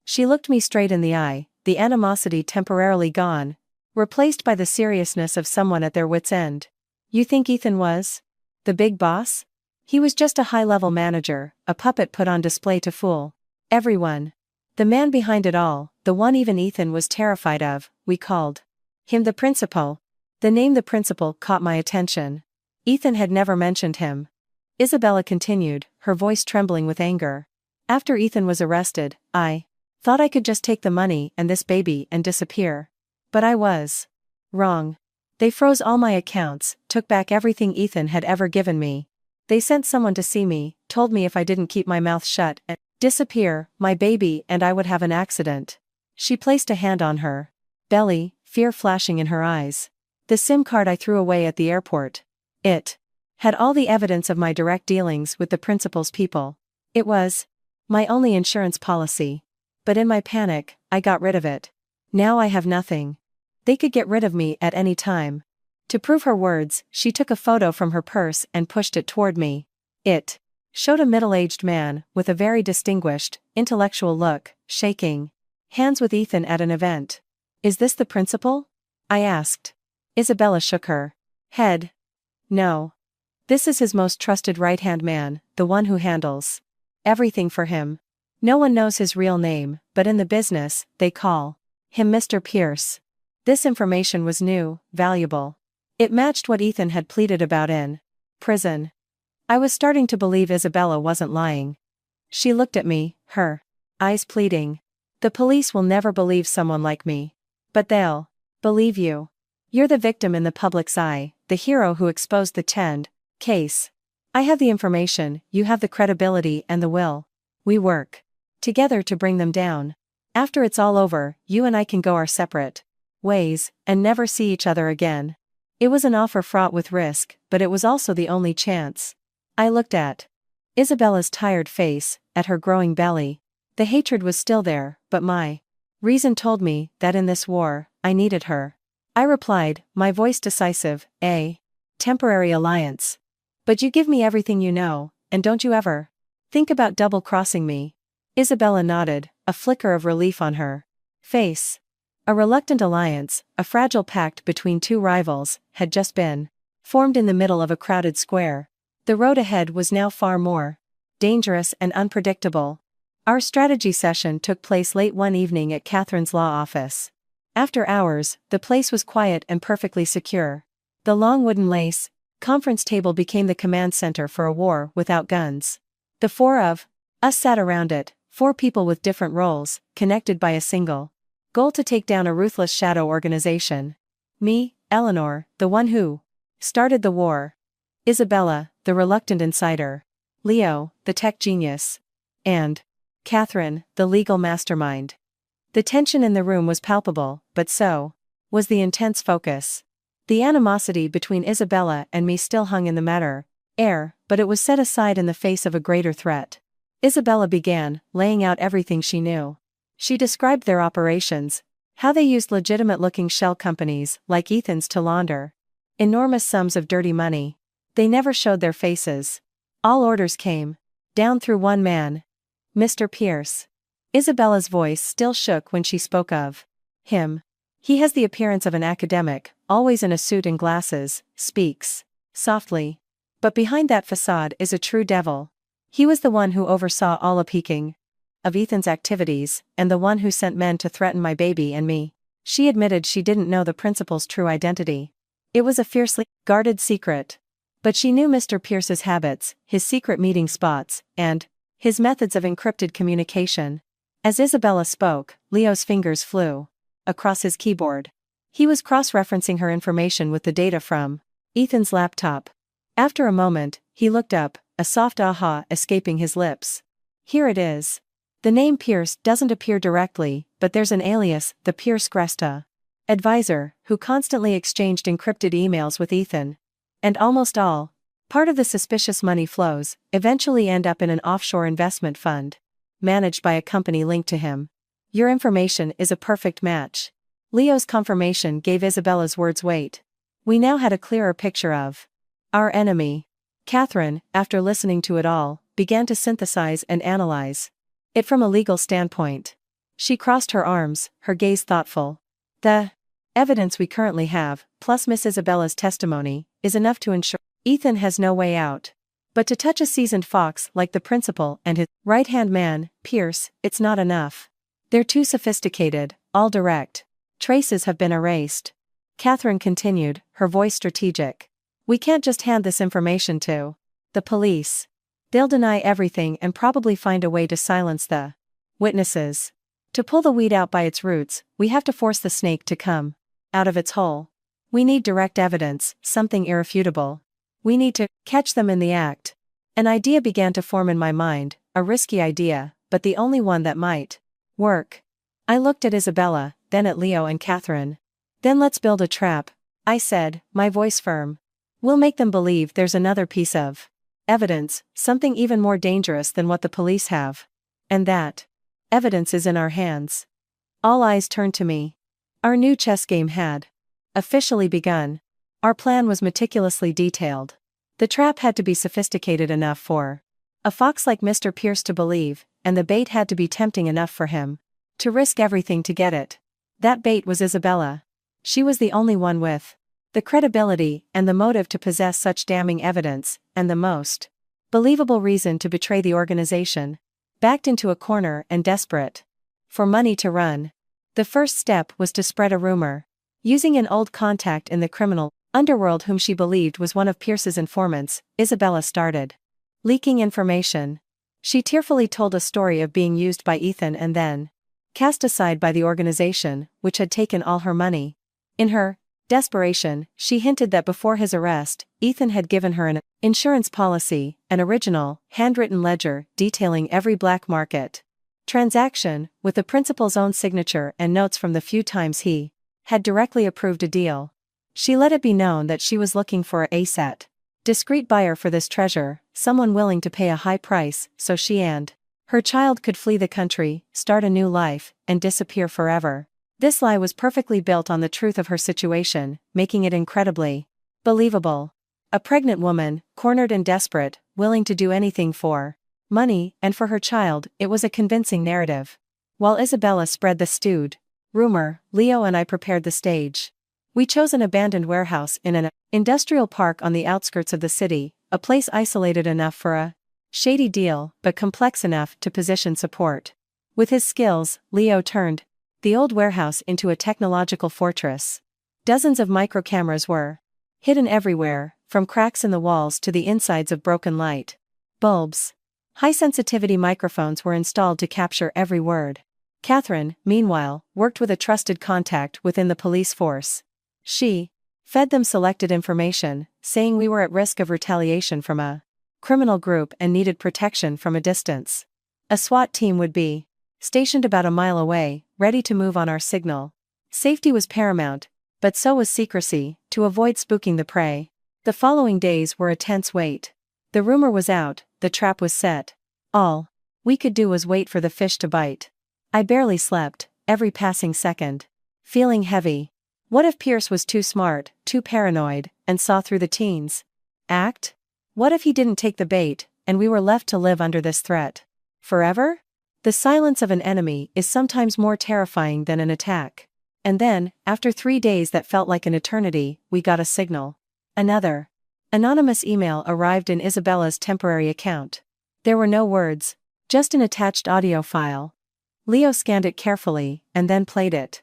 She looked me straight in the eye, the animosity temporarily gone, replaced by the seriousness of someone at their wits' end. "You think Ethan was the big boss?" "He was just a high-level manager, a puppet put on display to fool everyone. The man behind it all, the one even Ethan was terrified of, we called him the principal." The name the principal caught my attention. Ethan had never mentioned him. Isabella continued, her voice trembling with anger. "After Ethan was arrested, I thought I could just take the money and this baby and disappear. But I was wrong. They froze all my accounts, took back everything Ethan had ever given me. They sent someone to see me, told me if I didn't keep my mouth shut and disappear, my baby and I would have an accident." She placed a hand on her belly, fear flashing in her eyes. "The SIM card I threw away at the airport. It had all the evidence of my direct dealings with the principal's people. It was my only insurance policy. But in my panic, I got rid of it. Now I have nothing. They could get rid of me at any time." To prove her words, she took a photo from her purse and pushed it toward me. It showed a middle-aged man, with a very distinguished, intellectual look, shaking hands with Ethan at an event. "Is this the principal?" I asked. Isabella shook her head. "No. This is his most trusted right-hand man, the one who handles everything for him. No one knows his real name, but in the business, they call him Mr. Pierce." This information was new, valuable. It matched what Ethan had pleaded about in prison. I was starting to believe Isabella wasn't lying. She looked at me, her eyes pleading. "The police will never believe someone like me. But they'll believe you. You're the victim in the public's eye, the hero who exposed the Chend case. I have the information, you have the credibility and the will. We work together to bring them down. After it's all over, you and I can go our separate ways, and never see each other again." It was an offer fraught with risk, but it was also the only chance. I looked at Isabella's tired face, at her growing belly. The hatred was still there, but my reason told me that in this war, I needed her. I replied, my voice decisive, "A temporary alliance. But you give me everything you know, and don't you ever think about double-crossing me?" Isabella nodded, a flicker of relief on her face. A reluctant alliance, a fragile pact between two rivals, had just been formed in the middle of a crowded square. The road ahead was now far more dangerous and unpredictable. Our strategy session took place late one evening at Catherine's law office. After hours, the place was quiet and perfectly secure. The long wooden lace conference table became the command center for a war without guns. The four of us sat around it, 4 people with different roles, connected by a single goal: to take down a ruthless shadow organization. Me, Eleanor, the one who started the war. Isabella, the reluctant insider. Leo, the tech genius. And Catherine, the legal mastermind. The tension in the room was palpable, but so was the intense focus. The animosity between Isabella and me still hung in the matter air, but it was set aside in the face of a greater threat. Isabella began, laying out everything she knew. She described their operations, how they used legitimate-looking shell companies, like Ethan's, to launder enormous sums of dirty money. They never showed their faces. All orders came down through one man, Mr. Pierce. Isabella's voice still shook when she spoke of him. He has the appearance of an academic, always in a suit and glasses, speaks softly. But behind that facade is a true devil. He was the one who oversaw all the peeking of Ethan's activities, and the one who sent men to threaten my baby and me. She admitted she didn't know the principal's true identity. It was a fiercely guarded secret. But she knew Mr. Pierce's habits, his secret meeting spots, and his methods of encrypted communication. As Isabella spoke, Leo's fingers flew across his keyboard. He was cross-referencing her information with the data from Ethan's laptop. After a moment, he looked up, a soft aha escaping his lips. Here it is. The name Pierce doesn't appear directly, but there's an alias, the Pierce Cresta advisor, who constantly exchanged encrypted emails with Ethan. And almost all part of the suspicious money flows eventually end up in an offshore investment fund managed by a company linked to him. Your information is a perfect match. Leo's confirmation gave Isabella's words weight. We now had a clearer picture of our enemy. Catherine, after listening to it all, began to synthesize and analyze it from a legal standpoint. She crossed her arms, her gaze thoughtful. The evidence we currently have, plus Miss Isabella's testimony, is enough to ensure Ethan has no way out. But to touch a seasoned fox like the principal and his right-hand man, Pierce, it's not enough. They're too sophisticated, all direct. Traces have been erased. Catherine continued, her voice strategic. We can't just hand this information to the police. They'll deny everything and probably find a way to silence the witnesses. To pull the weed out by its roots, we have to force the snake to come out of its hole. We need direct evidence, something irrefutable. We need to catch them in the act. An idea began to form in my mind, a risky idea, but the only one that might work. I looked at Isabella, then at Leo and Catherine. Then let's build a trap, I said, my voice firm. We'll make them believe there's another piece of evidence, something even more dangerous than what the police have. And that evidence is in our hands. All eyes turned to me. Our new chess game had officially begun. Our plan was meticulously detailed. The trap had to be sophisticated enough for a fox like Mr. Pierce to believe, and the bait had to be tempting enough for him to risk everything to get it. That bait was Isabella. She was the only one with the credibility and the motive to possess such damning evidence, and the most believable reason to betray the organization. Backed into a corner and desperate for money to run. The first step was to spread a rumor. Using an old contact in the criminal underworld whom she believed was one of Pierce's informants, Isabella started leaking information. She tearfully told a story of being used by Ethan and then cast aside by the organization, which had taken all her money. In her desperation, she hinted that before his arrest, Ethan had given her an insurance policy, an original, handwritten ledger detailing every black market transaction, with the principal's own signature and notes from the few times he had directly approved a deal. She let it be known that she was looking for a set, discreet buyer for this treasure, someone willing to pay a high price, so she and her child could flee the country, start a new life, and disappear forever. This lie was perfectly built on the truth of her situation, making it incredibly believable. A pregnant woman, cornered and desperate, willing to do anything for money, and for her child, it was a convincing narrative. While Isabella spread the stewed rumor, Leo and I prepared the stage. We chose an abandoned warehouse in an industrial park on the outskirts of the city, a place isolated enough for a shady deal, but complex enough to position support. With his skills, Leo turned the old warehouse into a technological fortress. Dozens of microcameras were hidden everywhere, from cracks in the walls to the insides of broken light bulbs. High-sensitivity microphones were installed to capture every word. Catherine, meanwhile, worked with a trusted contact within the police force. She fed them selected information, saying we were at risk of retaliation from a criminal group and needed protection from a distance. A SWAT team would be stationed about a mile away, ready to move on our signal. Safety was paramount, but so was secrecy, to avoid spooking the prey. The following days were a tense wait. The rumor was out, the trap was set. All we could do was wait for the fish to bite. I barely slept, every passing second feeling heavy. What if Pierce was too smart, too paranoid, and saw through the teens' act? What if he didn't take the bait, and we were left to live under this threat forever? The silence of an enemy is sometimes more terrifying than an attack. And then, after 3 days that felt like an eternity, we got a signal. Another Anonymous email arrived in Isabella's temporary account. There were no words, just an attached audio file. Leo scanned it carefully, and then played it.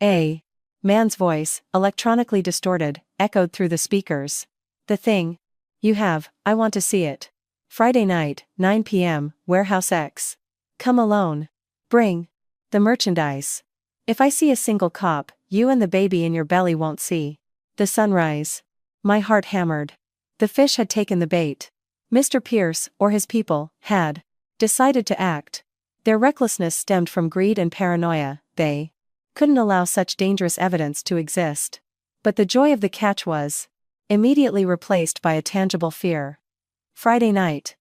A man's voice, electronically distorted, echoed through the speakers. The thing you have, I want to see it. Friday night, 9 p.m., Warehouse X. Come alone. Bring the merchandise. If I see a single cop, you and the baby in your belly won't see the sunrise. My heart hammered. The fish had taken the bait. Mr. Pierce, or his people, had decided to act. Their recklessness stemmed from greed and paranoia. They couldn't allow such dangerous evidence to exist. But the joy of the catch was immediately replaced by a tangible fear. Friday night.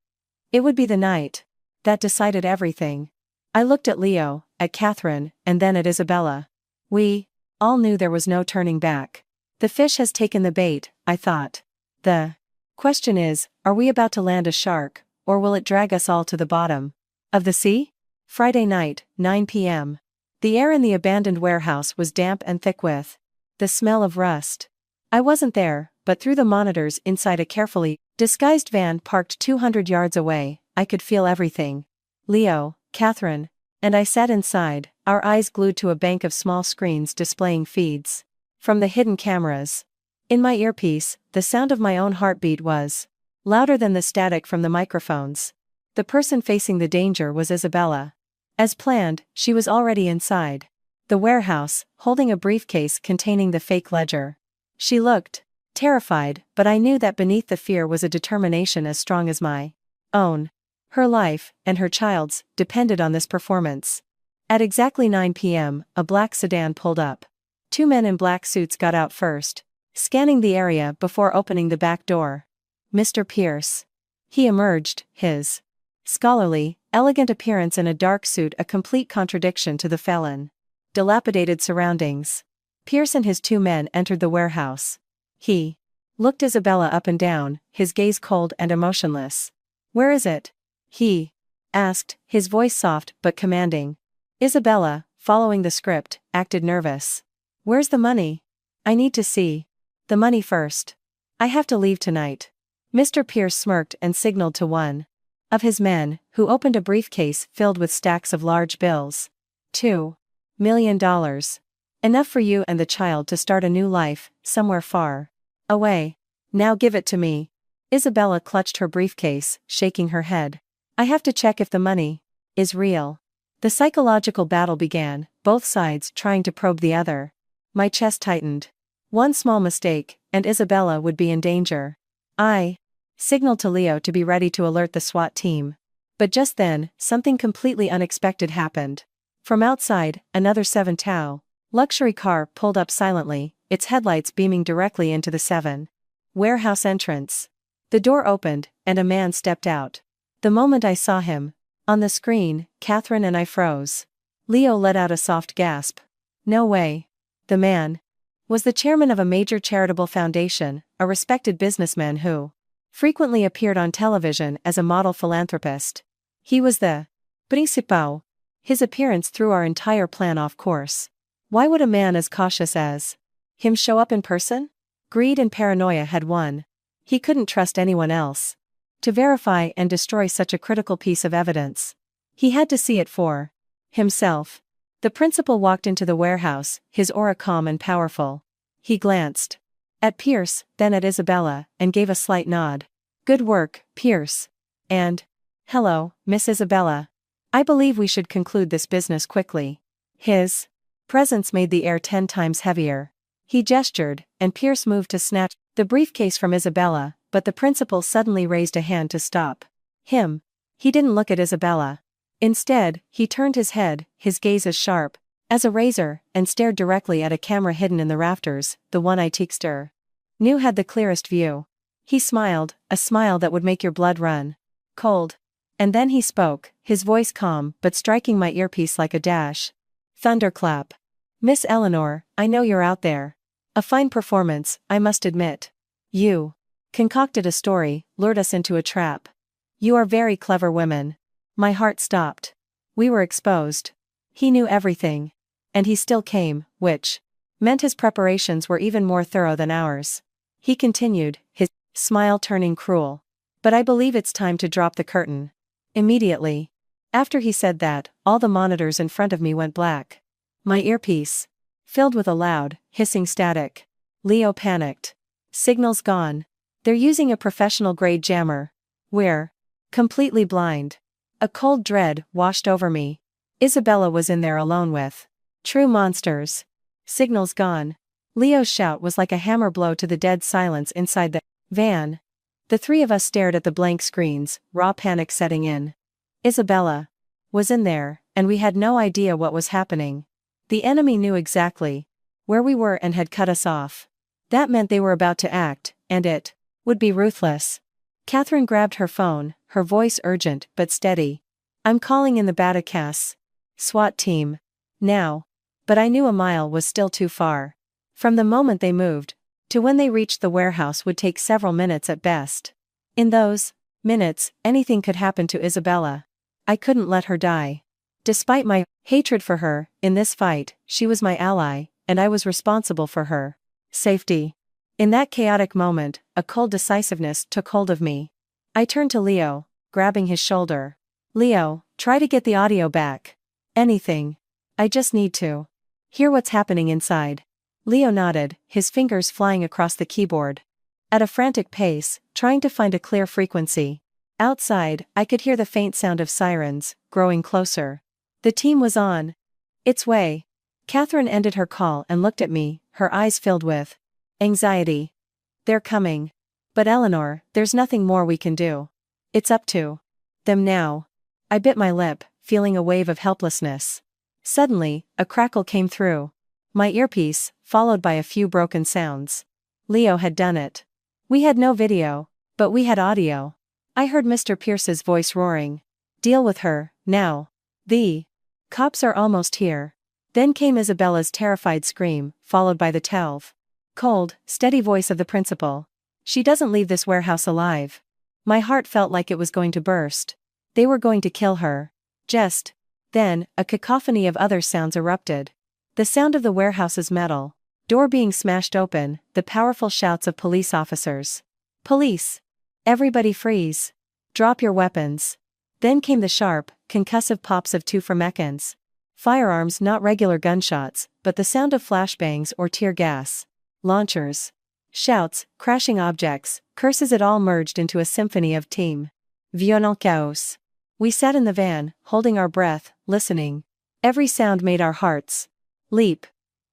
It would be the night that decided everything. I looked at Leo, at Catherine, and then at Isabella. We all knew there was no turning back. The fish has taken the bait, I thought. The question is, are we about to land a shark, or will it drag us all to the bottom of the sea? Friday night, 9 p.m. The air in the abandoned warehouse was damp and thick with the smell of rust. I wasn't there, but through the monitors inside a carefully disguised van parked 200 yards away, I could feel everything. Leo, Catherine, and I sat inside, our eyes glued to a bank of small screens displaying feeds from the hidden cameras. In my earpiece, the sound of my own heartbeat was louder than the static from the microphones. The person facing the danger was Isabella. As planned, she was already inside the warehouse, holding a briefcase containing the fake ledger. She looked terrified, but I knew that beneath the fear was a determination as strong as my own. Her life, and her child's, depended on this performance. At exactly 9 p.m., a black sedan pulled up. 2 men in black suits got out first, scanning the area before opening the back door. Mr. Pierce. He emerged, his scholarly, elegant appearance in a dark suit a complete contradiction to the felon. Dilapidated surroundings. Pierce and his 2 men entered the warehouse. He looked Isabella up and down, his gaze cold and emotionless. Where is it? He asked, his voice soft but commanding. Isabella, following the script, acted nervous. Where's the money? I need to see the money first. I have to leave tonight. Mr. Pierce smirked and signaled to one of his men, who opened a briefcase filled with stacks of large bills. $2 million. Enough for you and the child to start a new life, somewhere far away. Now give it to me. Isabella clutched her briefcase, shaking her head. I have to check if the money is real. The psychological battle began, both sides trying to probe the other. My chest tightened. One small mistake, and Isabella would be in danger. I signaled to Leo to be ready to alert the SWAT team. But just then, something completely unexpected happened. From outside, another 7 Tau luxury car pulled up silently, its headlights beaming directly into the 7 warehouse entrance. The door opened, and a man stepped out. The moment I saw him on the screen, Catherine and I froze. Leo let out a soft gasp. No way. The man was the chairman of a major charitable foundation, a respected businessman who frequently appeared on television as a model philanthropist. He was the principal. His appearance threw our entire plan off course. Why would a man as cautious as him show up in person? Greed and paranoia had won. He couldn't trust anyone else to verify and destroy such a critical piece of evidence. He had to see it for himself. The principal walked into the warehouse, his aura calm and powerful. He glanced at Pierce, then at Isabella, and gave a slight nod. Good work, Pierce. And, hello, Miss Isabella. I believe we should conclude this business quickly. His presence made the air 10 times heavier. He gestured, and Pierce moved to snatch the briefcase from Isabella, but the principal suddenly raised a hand to stop him. He didn't look at Isabella. Instead, he turned his head, his gaze as sharp as a razor, and stared directly at a camera hidden in the rafters, the one Itexter knew had the clearest view. He smiled, a smile that would make your blood run cold. And then he spoke, his voice calm but striking my earpiece like a dash thunderclap. Miss Eleanor, I know you're out there. A fine performance, I must admit. You concocted a story, lured us into a trap. You are very clever women. My heart stopped. We were exposed. He knew everything. And he still came, which meant his preparations were even more thorough than ours. He continued, his smile turning cruel. But I believe it's time to drop the curtain. Immediately. After he said that, all the monitors in front of me went black. My earpiece filled with a loud, hissing static. Leo panicked. Signal's gone. They're using a professional-grade jammer. We're completely blind. A cold dread washed over me. Isabella was in there alone with true monsters. Signal's gone. Leo's shout was like a hammer blow to the dead silence inside the van. The three of us stared at the blank screens, raw panic setting in. Isabella was in there, and we had no idea what was happening. The enemy knew exactly where we were and had cut us off. That meant they were about to act, and it would be ruthless. Catherine grabbed her phone, her voice urgent but steady. I'm calling in the Batacas SWAT team. Now. But I knew a mile was still too far. From the moment they moved to when they reached the warehouse would take several minutes at best. In those minutes, anything could happen to Isabella. I couldn't let her die. Despite my hatred for her, in this fight, she was my ally, and I was responsible for her safety. In that chaotic moment, a cold decisiveness took hold of me. I turned to Leo, grabbing his shoulder. Leo, try to get the audio back. Anything. I just need to hear what's happening inside. Leo nodded, his fingers flying across the keyboard. At a frantic pace, trying to find a clear frequency. Outside, I could hear the faint sound of sirens, growing closer. The team was on its way. Catherine ended her call and looked at me, her eyes filled with anxiety. They're coming. But Eleanor, there's nothing more we can do. It's up to them now. I bit my lip, feeling a wave of helplessness. Suddenly, a crackle came through my earpiece, followed by a few broken sounds. Leo had done it. We had no video, but we had audio. I heard Mr. Pierce's voice roaring. Deal with her, now. The cops are almost here. Then came Isabella's terrified scream, followed by the cold, steady voice of the principal. She doesn't leave this warehouse alive. My heart felt like it was going to burst. They were going to kill her. Just then, a cacophony of other sounds erupted. The sound of the warehouse's metal door being smashed open, the powerful shouts of police officers. Police! Everybody freeze! Drop your weapons! Then came the sharp, concussive pops of two Fremekans. Firearms, not regular gunshots, but the sound of flashbangs or tear gas launchers. Shouts, crashing objects, curses, it all merged into a symphony of team violent chaos. We sat in the van, holding our breath, listening. Every sound made our hearts leap.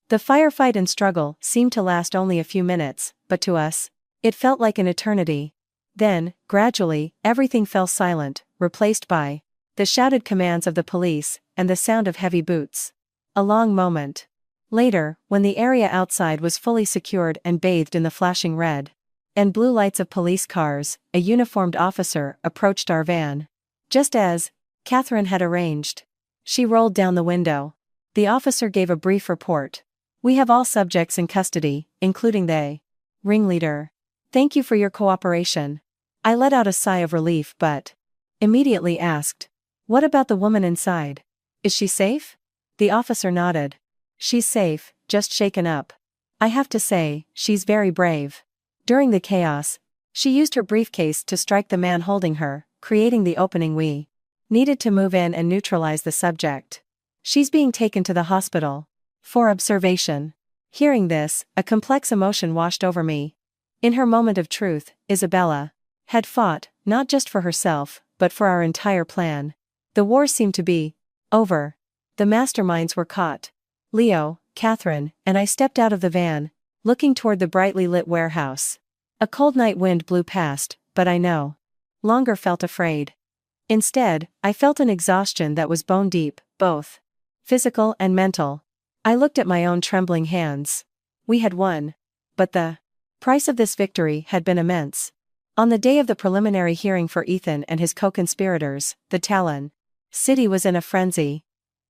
The firefight and struggle seemed to last only a few minutes, but to us, it felt like an eternity. Then, gradually, everything fell silent, replaced by the shouted commands of the police and the sound of heavy boots. A long moment later, when the area outside was fully secured and bathed in the flashing red and blue lights of police cars, a uniformed officer approached our van. Just as Catherine had arranged. She rolled down the window. The officer gave a brief report. We have all subjects in custody, including the ringleader. Thank you for your cooperation. I let out a sigh of relief but immediately asked, what about the woman inside? Is she safe? The officer nodded. She's safe, just shaken up. I have to say, she's very brave. During the chaos, she used her briefcase to strike the man holding her, creating the opening we needed to move in and neutralize the subject. She's being taken to the hospital for observation. Hearing this, a complex emotion washed over me. In her moment of truth, Isabella had fought, not just for herself, but for our entire plan. The war seemed to be over. The masterminds were caught. Leo, Catherine, and I stepped out of the van, looking toward the brightly lit warehouse. A cold night wind blew past, but I no longer felt afraid. Instead, I felt an exhaustion that was bone deep, both physical and mental. I looked at my own trembling hands. We had won. But the price of this victory had been immense. On the day of the preliminary hearing for Ethan and his co-conspirators, the Talon city was in a frenzy.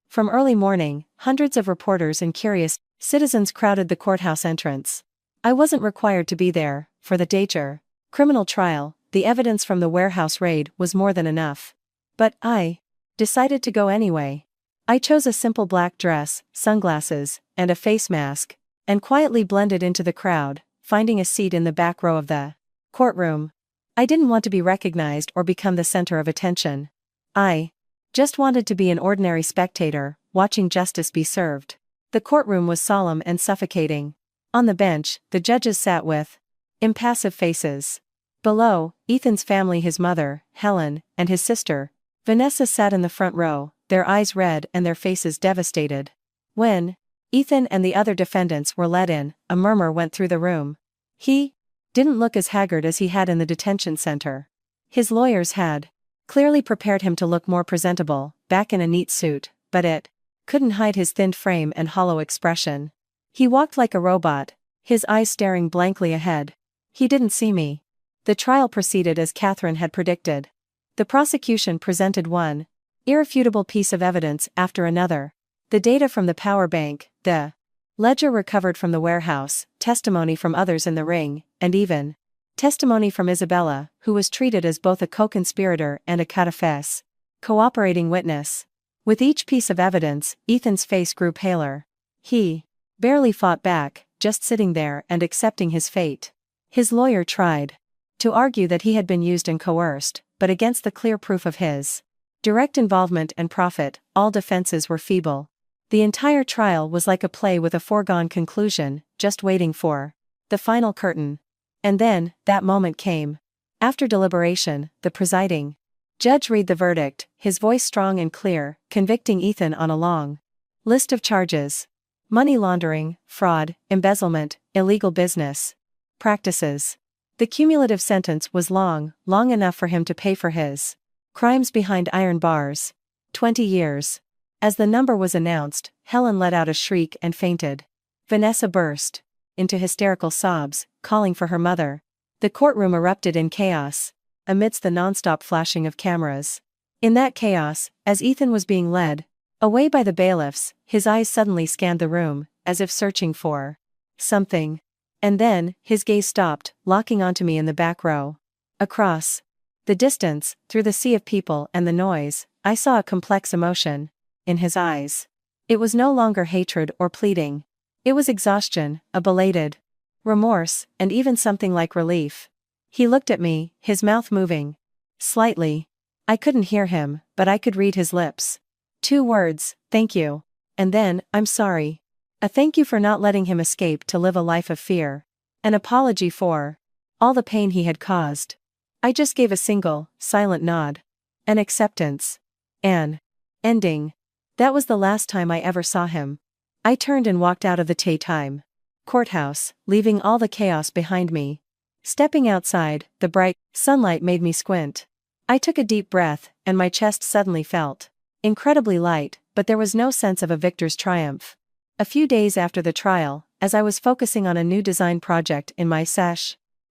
From early morning, hundreds of reporters and curious citizens crowded the courthouse entrance. I wasn't required to be there. For the danger criminal trial, the evidence from the warehouse raid was more than enough. But I decided to go anyway. I chose a simple black dress, sunglasses, and a face mask, and quietly blended into the crowd, finding a seat in the back row of the Courtroom. I didn't want to be recognized or become the center of attention. I just wanted to be an ordinary spectator, watching justice be served. The courtroom was solemn and suffocating. On the bench, the judges sat with impassive faces. Below, Ethan's family, his mother, Helen, and his sister, Vanessa, sat in the front row, their eyes red and their faces devastated. When Ethan and the other defendants were led in, a murmur went through the room. He didn't look as haggard as he had in the detention center. His lawyers had clearly prepared him to look more presentable, back in a neat suit, but it couldn't hide his thinned frame and hollow expression. He walked like a robot, his eyes staring blankly ahead. He didn't see me. The trial proceeded as Catherine had predicted. The prosecution presented one irrefutable piece of evidence after another. The data from the power bank, the ledger recovered from the warehouse, testimony from others in the ring, and even testimony from Isabella, who was treated as both a co-conspirator and a confess, cooperating witness. With each piece of evidence, Ethan's face grew paler. He barely fought back, just sitting there and accepting his fate. His lawyer tried to argue that he had been used and coerced, but against the clear proof of his direct involvement and profit, all defenses were feeble. The entire trial was like a play with a foregone conclusion, just waiting for the final curtain. And then, that moment came. After deliberation, the presiding judge read the verdict, his voice strong and clear, convicting Ethan on a long list of charges: money laundering, fraud, embezzlement, illegal business practices. The cumulative sentence was long enough for him to pay for his crimes behind iron bars. 20 years. As the number was announced, Helen let out a shriek and fainted. Vanessa burst into hysterical sobs, calling for her mother. The courtroom erupted in chaos, amidst the nonstop flashing of cameras. In that chaos, as Ethan was being led away by the bailiffs, his eyes suddenly scanned the room, as if searching for something. And then, his gaze stopped, locking onto me in the back row. Across the distance, through the sea of people and the noise, I saw a complex emotion in his eyes. It was no longer hatred or pleading. It was exhaustion, a belated remorse, and even something like relief. He looked at me, his mouth moving slightly. I couldn't hear him, but I could read his lips. 2 words, thank you. And then, I'm sorry. A thank you for not letting him escape to live a life of fear. An apology for all the pain he had caused. I just gave a single, silent nod. An acceptance. An ending. That was the last time I ever saw him. I turned and walked out of the daytime courthouse, leaving all the chaos behind me. Stepping outside, the bright sunlight made me squint. I took a deep breath, and my chest suddenly felt incredibly light, but there was no sense of a victor's triumph. A few days after the trial, as I was focusing on a new design project in my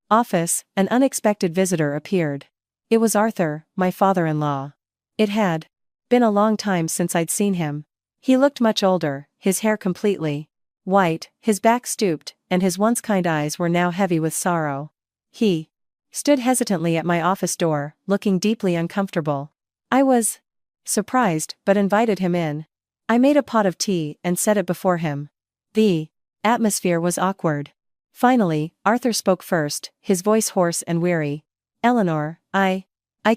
office, an unexpected visitor appeared. It was Arthur, my father-in-law. It had been a long time since I'd seen him. He looked much older, his hair completely white, his back stooped, and his once kind eyes were now heavy with sorrow. He stood hesitantly at my office door, looking deeply uncomfortable. I was surprised, but invited him in. I made a pot of tea and set it before him. The atmosphere was awkward. Finally, Arthur spoke first, his voice hoarse and weary. "Eleanor, I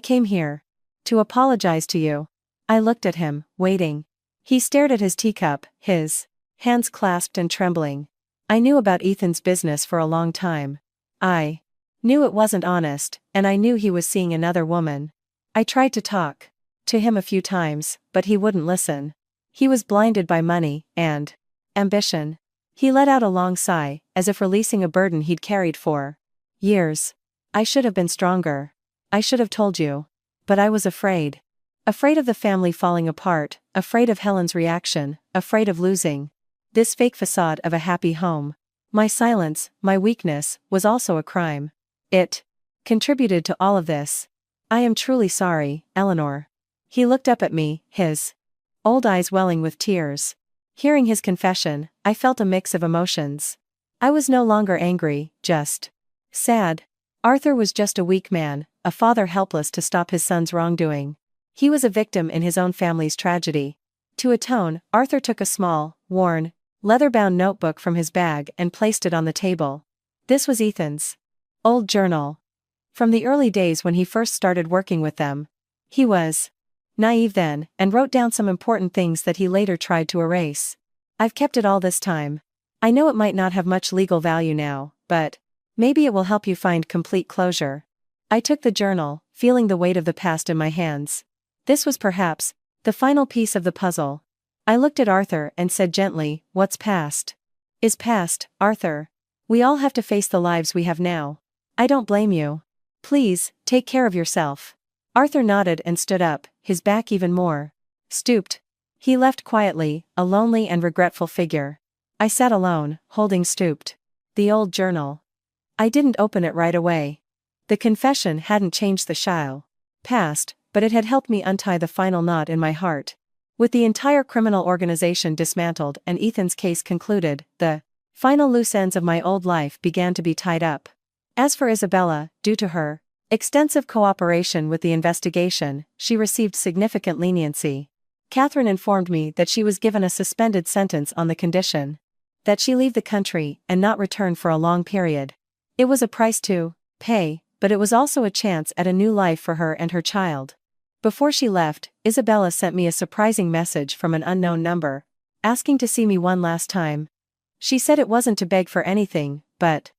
came here to apologize to you." I looked at him, waiting. He stared at his teacup, his hands clasped and trembling. I knew about Ethan's business for a long time. I knew it wasn't honest, and I knew he was seeing another woman. I tried to talk to him a few times, but he wouldn't listen. He was blinded by money and ambition. He let out a long sigh, as if releasing a burden he'd carried for years. I should have been stronger. I should have told you. But I was afraid. Afraid of the family falling apart, afraid of Helen's reaction, afraid of losing this fake facade of a happy home. My silence, my weakness, was also a crime. It contributed to all of this. I am truly sorry, Eleanor. He looked up at me, his old eyes welling with tears. Hearing his confession, I felt a mix of emotions. I was no longer angry, just sad. Arthur was just a weak man, a father helpless to stop his son's wrongdoing. He was a victim in his own family's tragedy. To atone, Arthur took a small, worn, leather-bound notebook from his bag and placed it on the table. This was Ethan's old journal. From the early days when he first started working with them. He was naive then, and wrote down some important things that he later tried to erase. I've kept it all this time. I know it might not have much legal value now, but maybe it will help you find complete closure. I took the journal, feeling the weight of the past in my hands. This was perhaps the final piece of the puzzle. I looked at Arthur and said gently, "What's past is past, Arthur. We all have to face the lives we have now. I don't blame you. Please, take care of yourself." Arthur nodded and stood up, his back even more stooped. He left quietly, a lonely and regretful figure. I sat alone, holding stooped the old journal. I didn't open it right away. The confession hadn't changed the shallow past, but it had helped me untie the final knot in my heart. With the entire criminal organization dismantled and Ethan's case concluded, the final loose ends of my old life began to be tied up. As for Isabella, due to her extensive cooperation with the investigation, she received significant leniency. Catherine informed me that she was given a suspended sentence on the condition that she leave the country and not return for a long period. It was a price to pay, but it was also a chance at a new life for her and her child. Before she left, Isabella sent me a surprising message from an unknown number, asking to see me one last time. She said it wasn't to beg for anything, but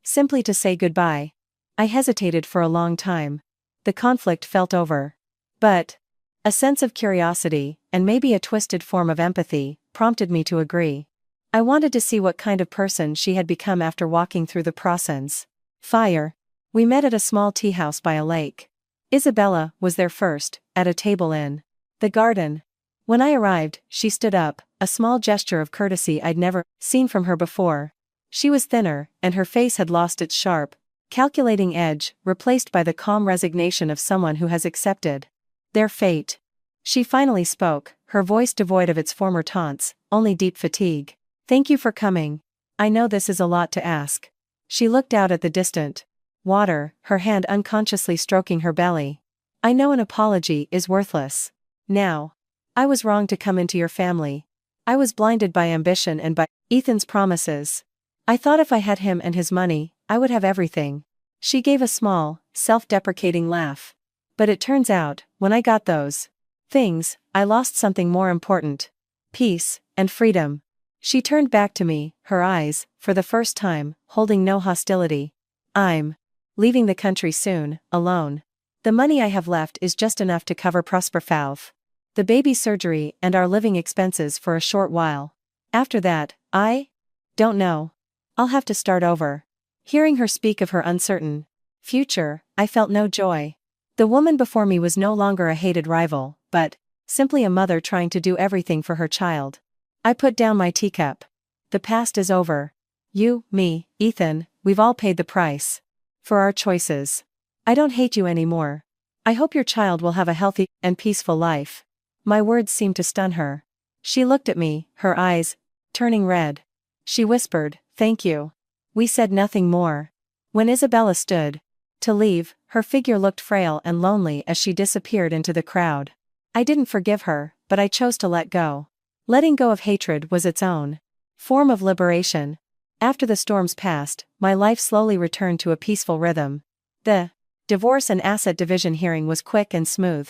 simply to say goodbye. I hesitated for a long time. The conflict felt over. But a sense of curiosity, and maybe a twisted form of empathy, prompted me to agree. I wanted to see what kind of person she had become after walking through the Prossen's fire. We met at a small tea house by a lake. Isabella was there first, at a table in the garden. When I arrived, she stood up, a small gesture of courtesy I'd never seen from her before. She was thinner, and her face had lost its sharp, calculating edge, replaced by the calm resignation of someone who has accepted their fate. She finally spoke, her voice devoid of its former taunts, only deep fatigue. "Thank you for coming. I know this is a lot to ask." She looked out at the distant water, her hand unconsciously stroking her belly. "I know an apology is worthless. Now. I was wrong to come into your family. I was blinded by ambition and by Ethan's promises. I thought if I had him and his money, I would have everything." She gave a small, self-deprecating laugh. "But it turns out, when I got those things, I lost something more important. Peace, and freedom." She turned back to me, her eyes, for the first time, holding no hostility. "I'm leaving the country soon, alone. The money I have left is just enough to cover Prosper Fauve, the baby surgery and our living expenses for a short while. After that, I don't know. I'll have to start over." Hearing her speak of her uncertain future, I felt no joy. The woman before me was no longer a hated rival, but simply a mother trying to do everything for her child. I put down my teacup. "The past is over. You, me, Ethan, we've all paid the price for our choices. I don't hate you anymore. I hope your child will have a healthy and peaceful life." My words seemed to stun her. She looked at me, her eyes turning red. She whispered, "Thank you." We said nothing more. When Isabella stood to leave, her figure looked frail and lonely as she disappeared into the crowd. I didn't forgive her, but I chose to let go. Letting go of hatred was its own form of liberation. After the storms passed, my life slowly returned to a peaceful rhythm. The divorce and asset division hearing was quick and smooth.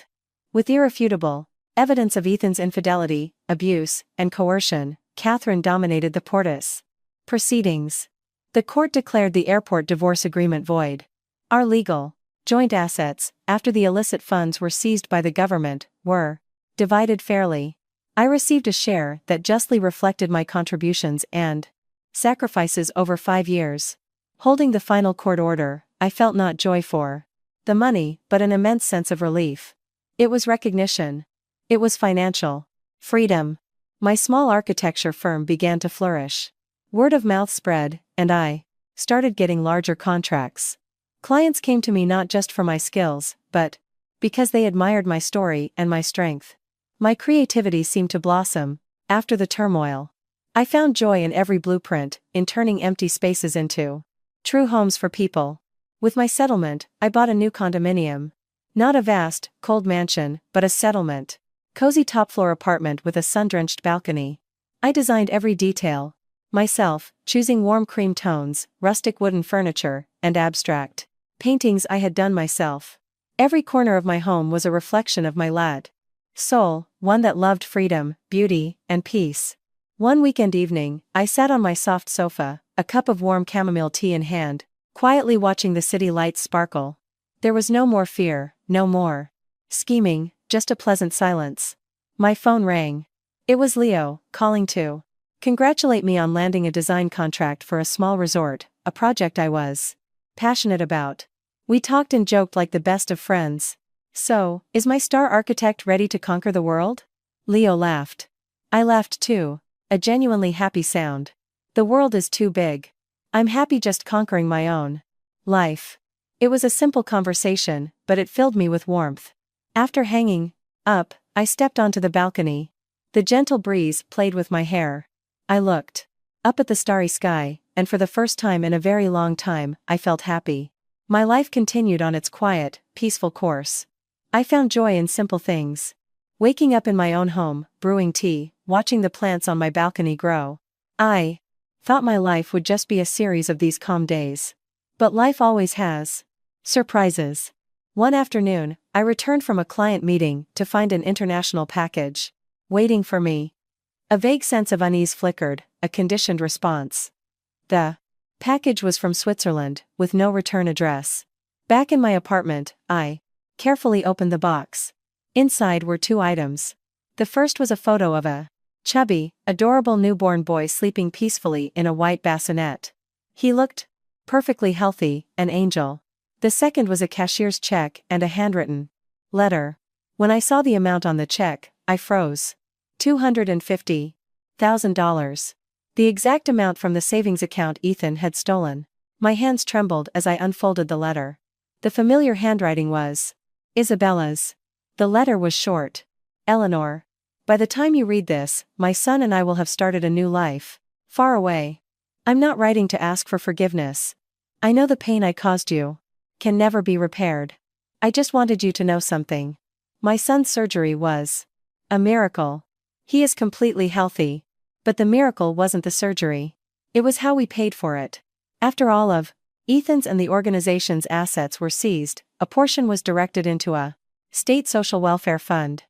With irrefutable evidence of Ethan's infidelity, abuse, and coercion, Catherine dominated the Portis proceedings. The court declared the airport divorce agreement void. Our legal joint assets, after the illicit funds were seized by the government, were divided fairly. I received a share that justly reflected my contributions and sacrifices over 5 years. Holding the final court order, I felt not joy for the money, but an immense sense of relief. It was recognition. It was financial freedom. My small architecture firm began to flourish. Word of mouth spread, and I started getting larger contracts. Clients came to me not just for my skills, but because they admired my story and my strength. My creativity seemed to blossom after the turmoil. I found joy in every blueprint, in turning empty spaces into true homes for people. With my settlement, I bought a new condominium. Not a vast, cold mansion, but a settlement. Cozy top-floor apartment with a sun-drenched balcony. I designed every detail myself, choosing warm cream tones, rustic wooden furniture, and abstract Paintings I had done myself. Every corner of my home was a reflection of my lad soul, one that loved freedom, beauty, and peace. One weekend evening, I sat on my soft sofa, a cup of warm chamomile tea in hand, quietly watching the city lights sparkle. There was no more fear, no more scheming, just a pleasant silence. My phone rang. It was Leo, calling to congratulate me on landing a design contract for a small resort, a project I was passionate about. We talked and joked like the best of friends. So, is my star architect ready to conquer the world? Leo laughed. I laughed too, a genuinely happy sound. The world is too big. I'm happy just conquering my own life. It was a simple conversation, but it filled me with warmth. After hanging up, I stepped onto the balcony. The gentle breeze played with my hair. I looked up at the starry sky, and for the first time in a very long time, I felt happy. My life continued on its quiet, peaceful course. I found joy in simple things. Waking up in my own home, brewing tea, watching the plants on my balcony grow. I thought my life would just be a series of these calm days. But life always has surprises. One afternoon, I returned from a client meeting to find an international package waiting for me. A vague sense of unease flickered, a conditioned response. The package was from Switzerland, with no return address. Back in my apartment, I carefully opened the box. Inside were 2 items. The first was a photo of a chubby, adorable newborn boy sleeping peacefully in a white bassinet. He looked perfectly healthy, an angel. The second was a cashier's check and a handwritten letter. When I saw the amount on the check, I froze. $250,000. The exact amount from the savings account Ethan had stolen. My hands trembled as I unfolded the letter. The familiar handwriting was Isabella's. The letter was short. Eleanor. By the time you read this, my son and I will have started a new life. Far away. I'm not writing to ask for forgiveness. I know the pain I caused you can never be repaired. I just wanted you to know something. My son's surgery was a miracle. He is completely healthy. But the miracle wasn't the surgery. It was how we paid for it. After all of Ethan's and the organization's assets were seized, a portion was directed into a state social welfare fund.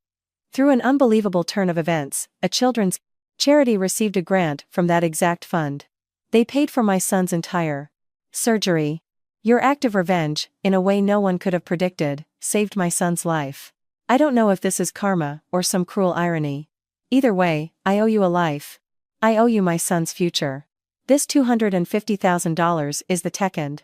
Through an unbelievable turn of events, a children's charity received a grant from that exact fund. They paid for my son's entire surgery. Your act of revenge, in a way no one could have predicted, saved my son's life. I don't know if this is karma or some cruel irony. Either way, I owe you a life. I owe you my son's future. This $250,000 is the second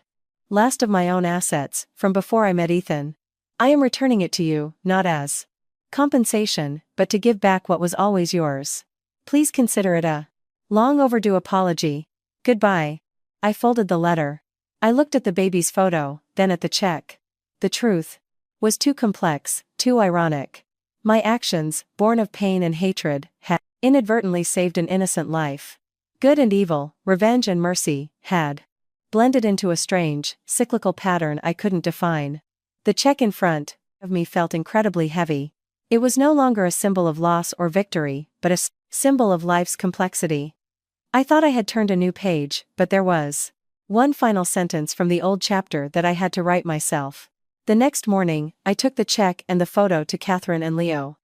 last of my own assets, from before I met Ethan. I am returning it to you, not as compensation, but to give back what was always yours. Please consider it a long overdue apology. Goodbye. I folded the letter. I looked at the baby's photo, then at the check. The truth was too complex, too ironic. My actions, born of pain and hatred, had inadvertently saved an innocent life. Good and evil, revenge and mercy, had blended into a strange, cyclical pattern I couldn't define. The check in front of me felt incredibly heavy. It was no longer a symbol of loss or victory, but a symbol of life's complexity. I thought I had turned a new page, but there was one final sentence from the old chapter that I had to write myself. The next morning, I took the check and the photo to Catherine and Leo.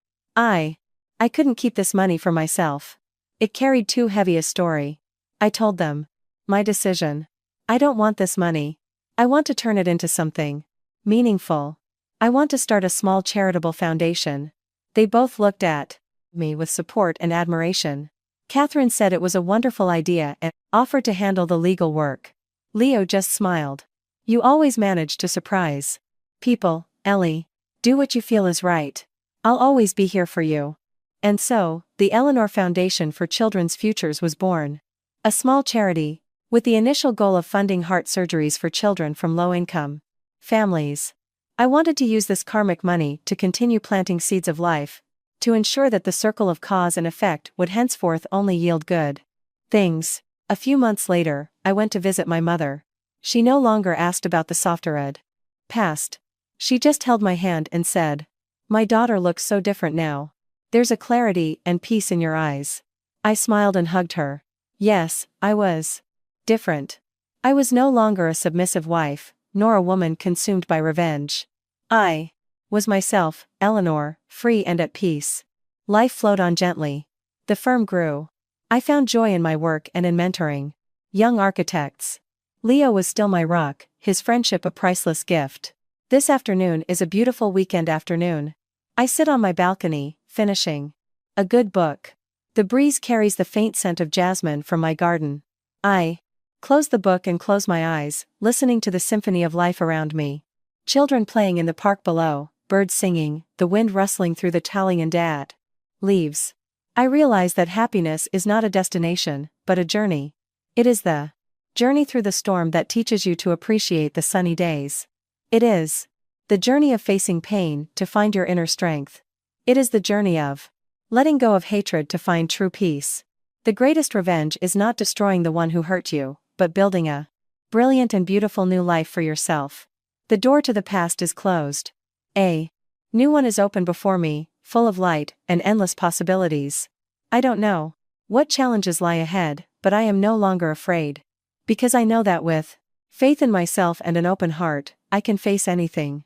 I couldn't keep this money for myself. It carried too heavy a story. I told them my decision. I don't want this money. I want to turn it into something meaningful. I want to start a small charitable foundation. They both looked at me with support and admiration. Catherine said it was a wonderful idea and offered to handle the legal work. Leo just smiled. You always manage to surprise people, Ellie. Do what you feel is right. I'll always be here for you. And so, the Eleanor Foundation for Children's Futures was born. A small charity, with the initial goal of funding heart surgeries for children from low-income families. I wanted to use this karmic money to continue planting seeds of life, to ensure that the circle of cause and effect would henceforth only yield good things. A few months later, I went to visit my mother. She no longer asked about the softered past. She just held my hand and said, "My daughter looks so different now. There's a clarity and peace in your eyes." I smiled and hugged her. Yes, I was different. I was no longer a submissive wife, nor a woman consumed by revenge. I was myself, Eleanor, free and at peace. Life flowed on gently. The firm grew. I found joy in my work and in mentoring young architects. Leo was still my rock, his friendship a priceless gift. This afternoon is a beautiful weekend afternoon. I sit on my balcony, finishing a good book. The breeze carries the faint scent of jasmine from my garden. I close the book and close my eyes, listening to the symphony of life around me. Children playing in the park below, birds singing, the wind rustling through the towering and dead leaves. I realize that happiness is not a destination, but a journey. It is the journey through the storm that teaches you to appreciate the sunny days. It is the journey of facing pain to find your inner strength. It is the journey of letting go of hatred to find true peace. The greatest revenge is not destroying the one who hurt you, but building a brilliant and beautiful new life for yourself. The door to the past is closed. A new one is open before me, full of light and endless possibilities. I don't know what challenges lie ahead, but I am no longer afraid. Because I know that with faith in myself and an open heart, I can face anything.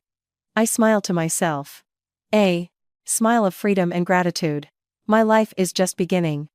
I smile to myself. A smile of freedom and gratitude. My life is just beginning.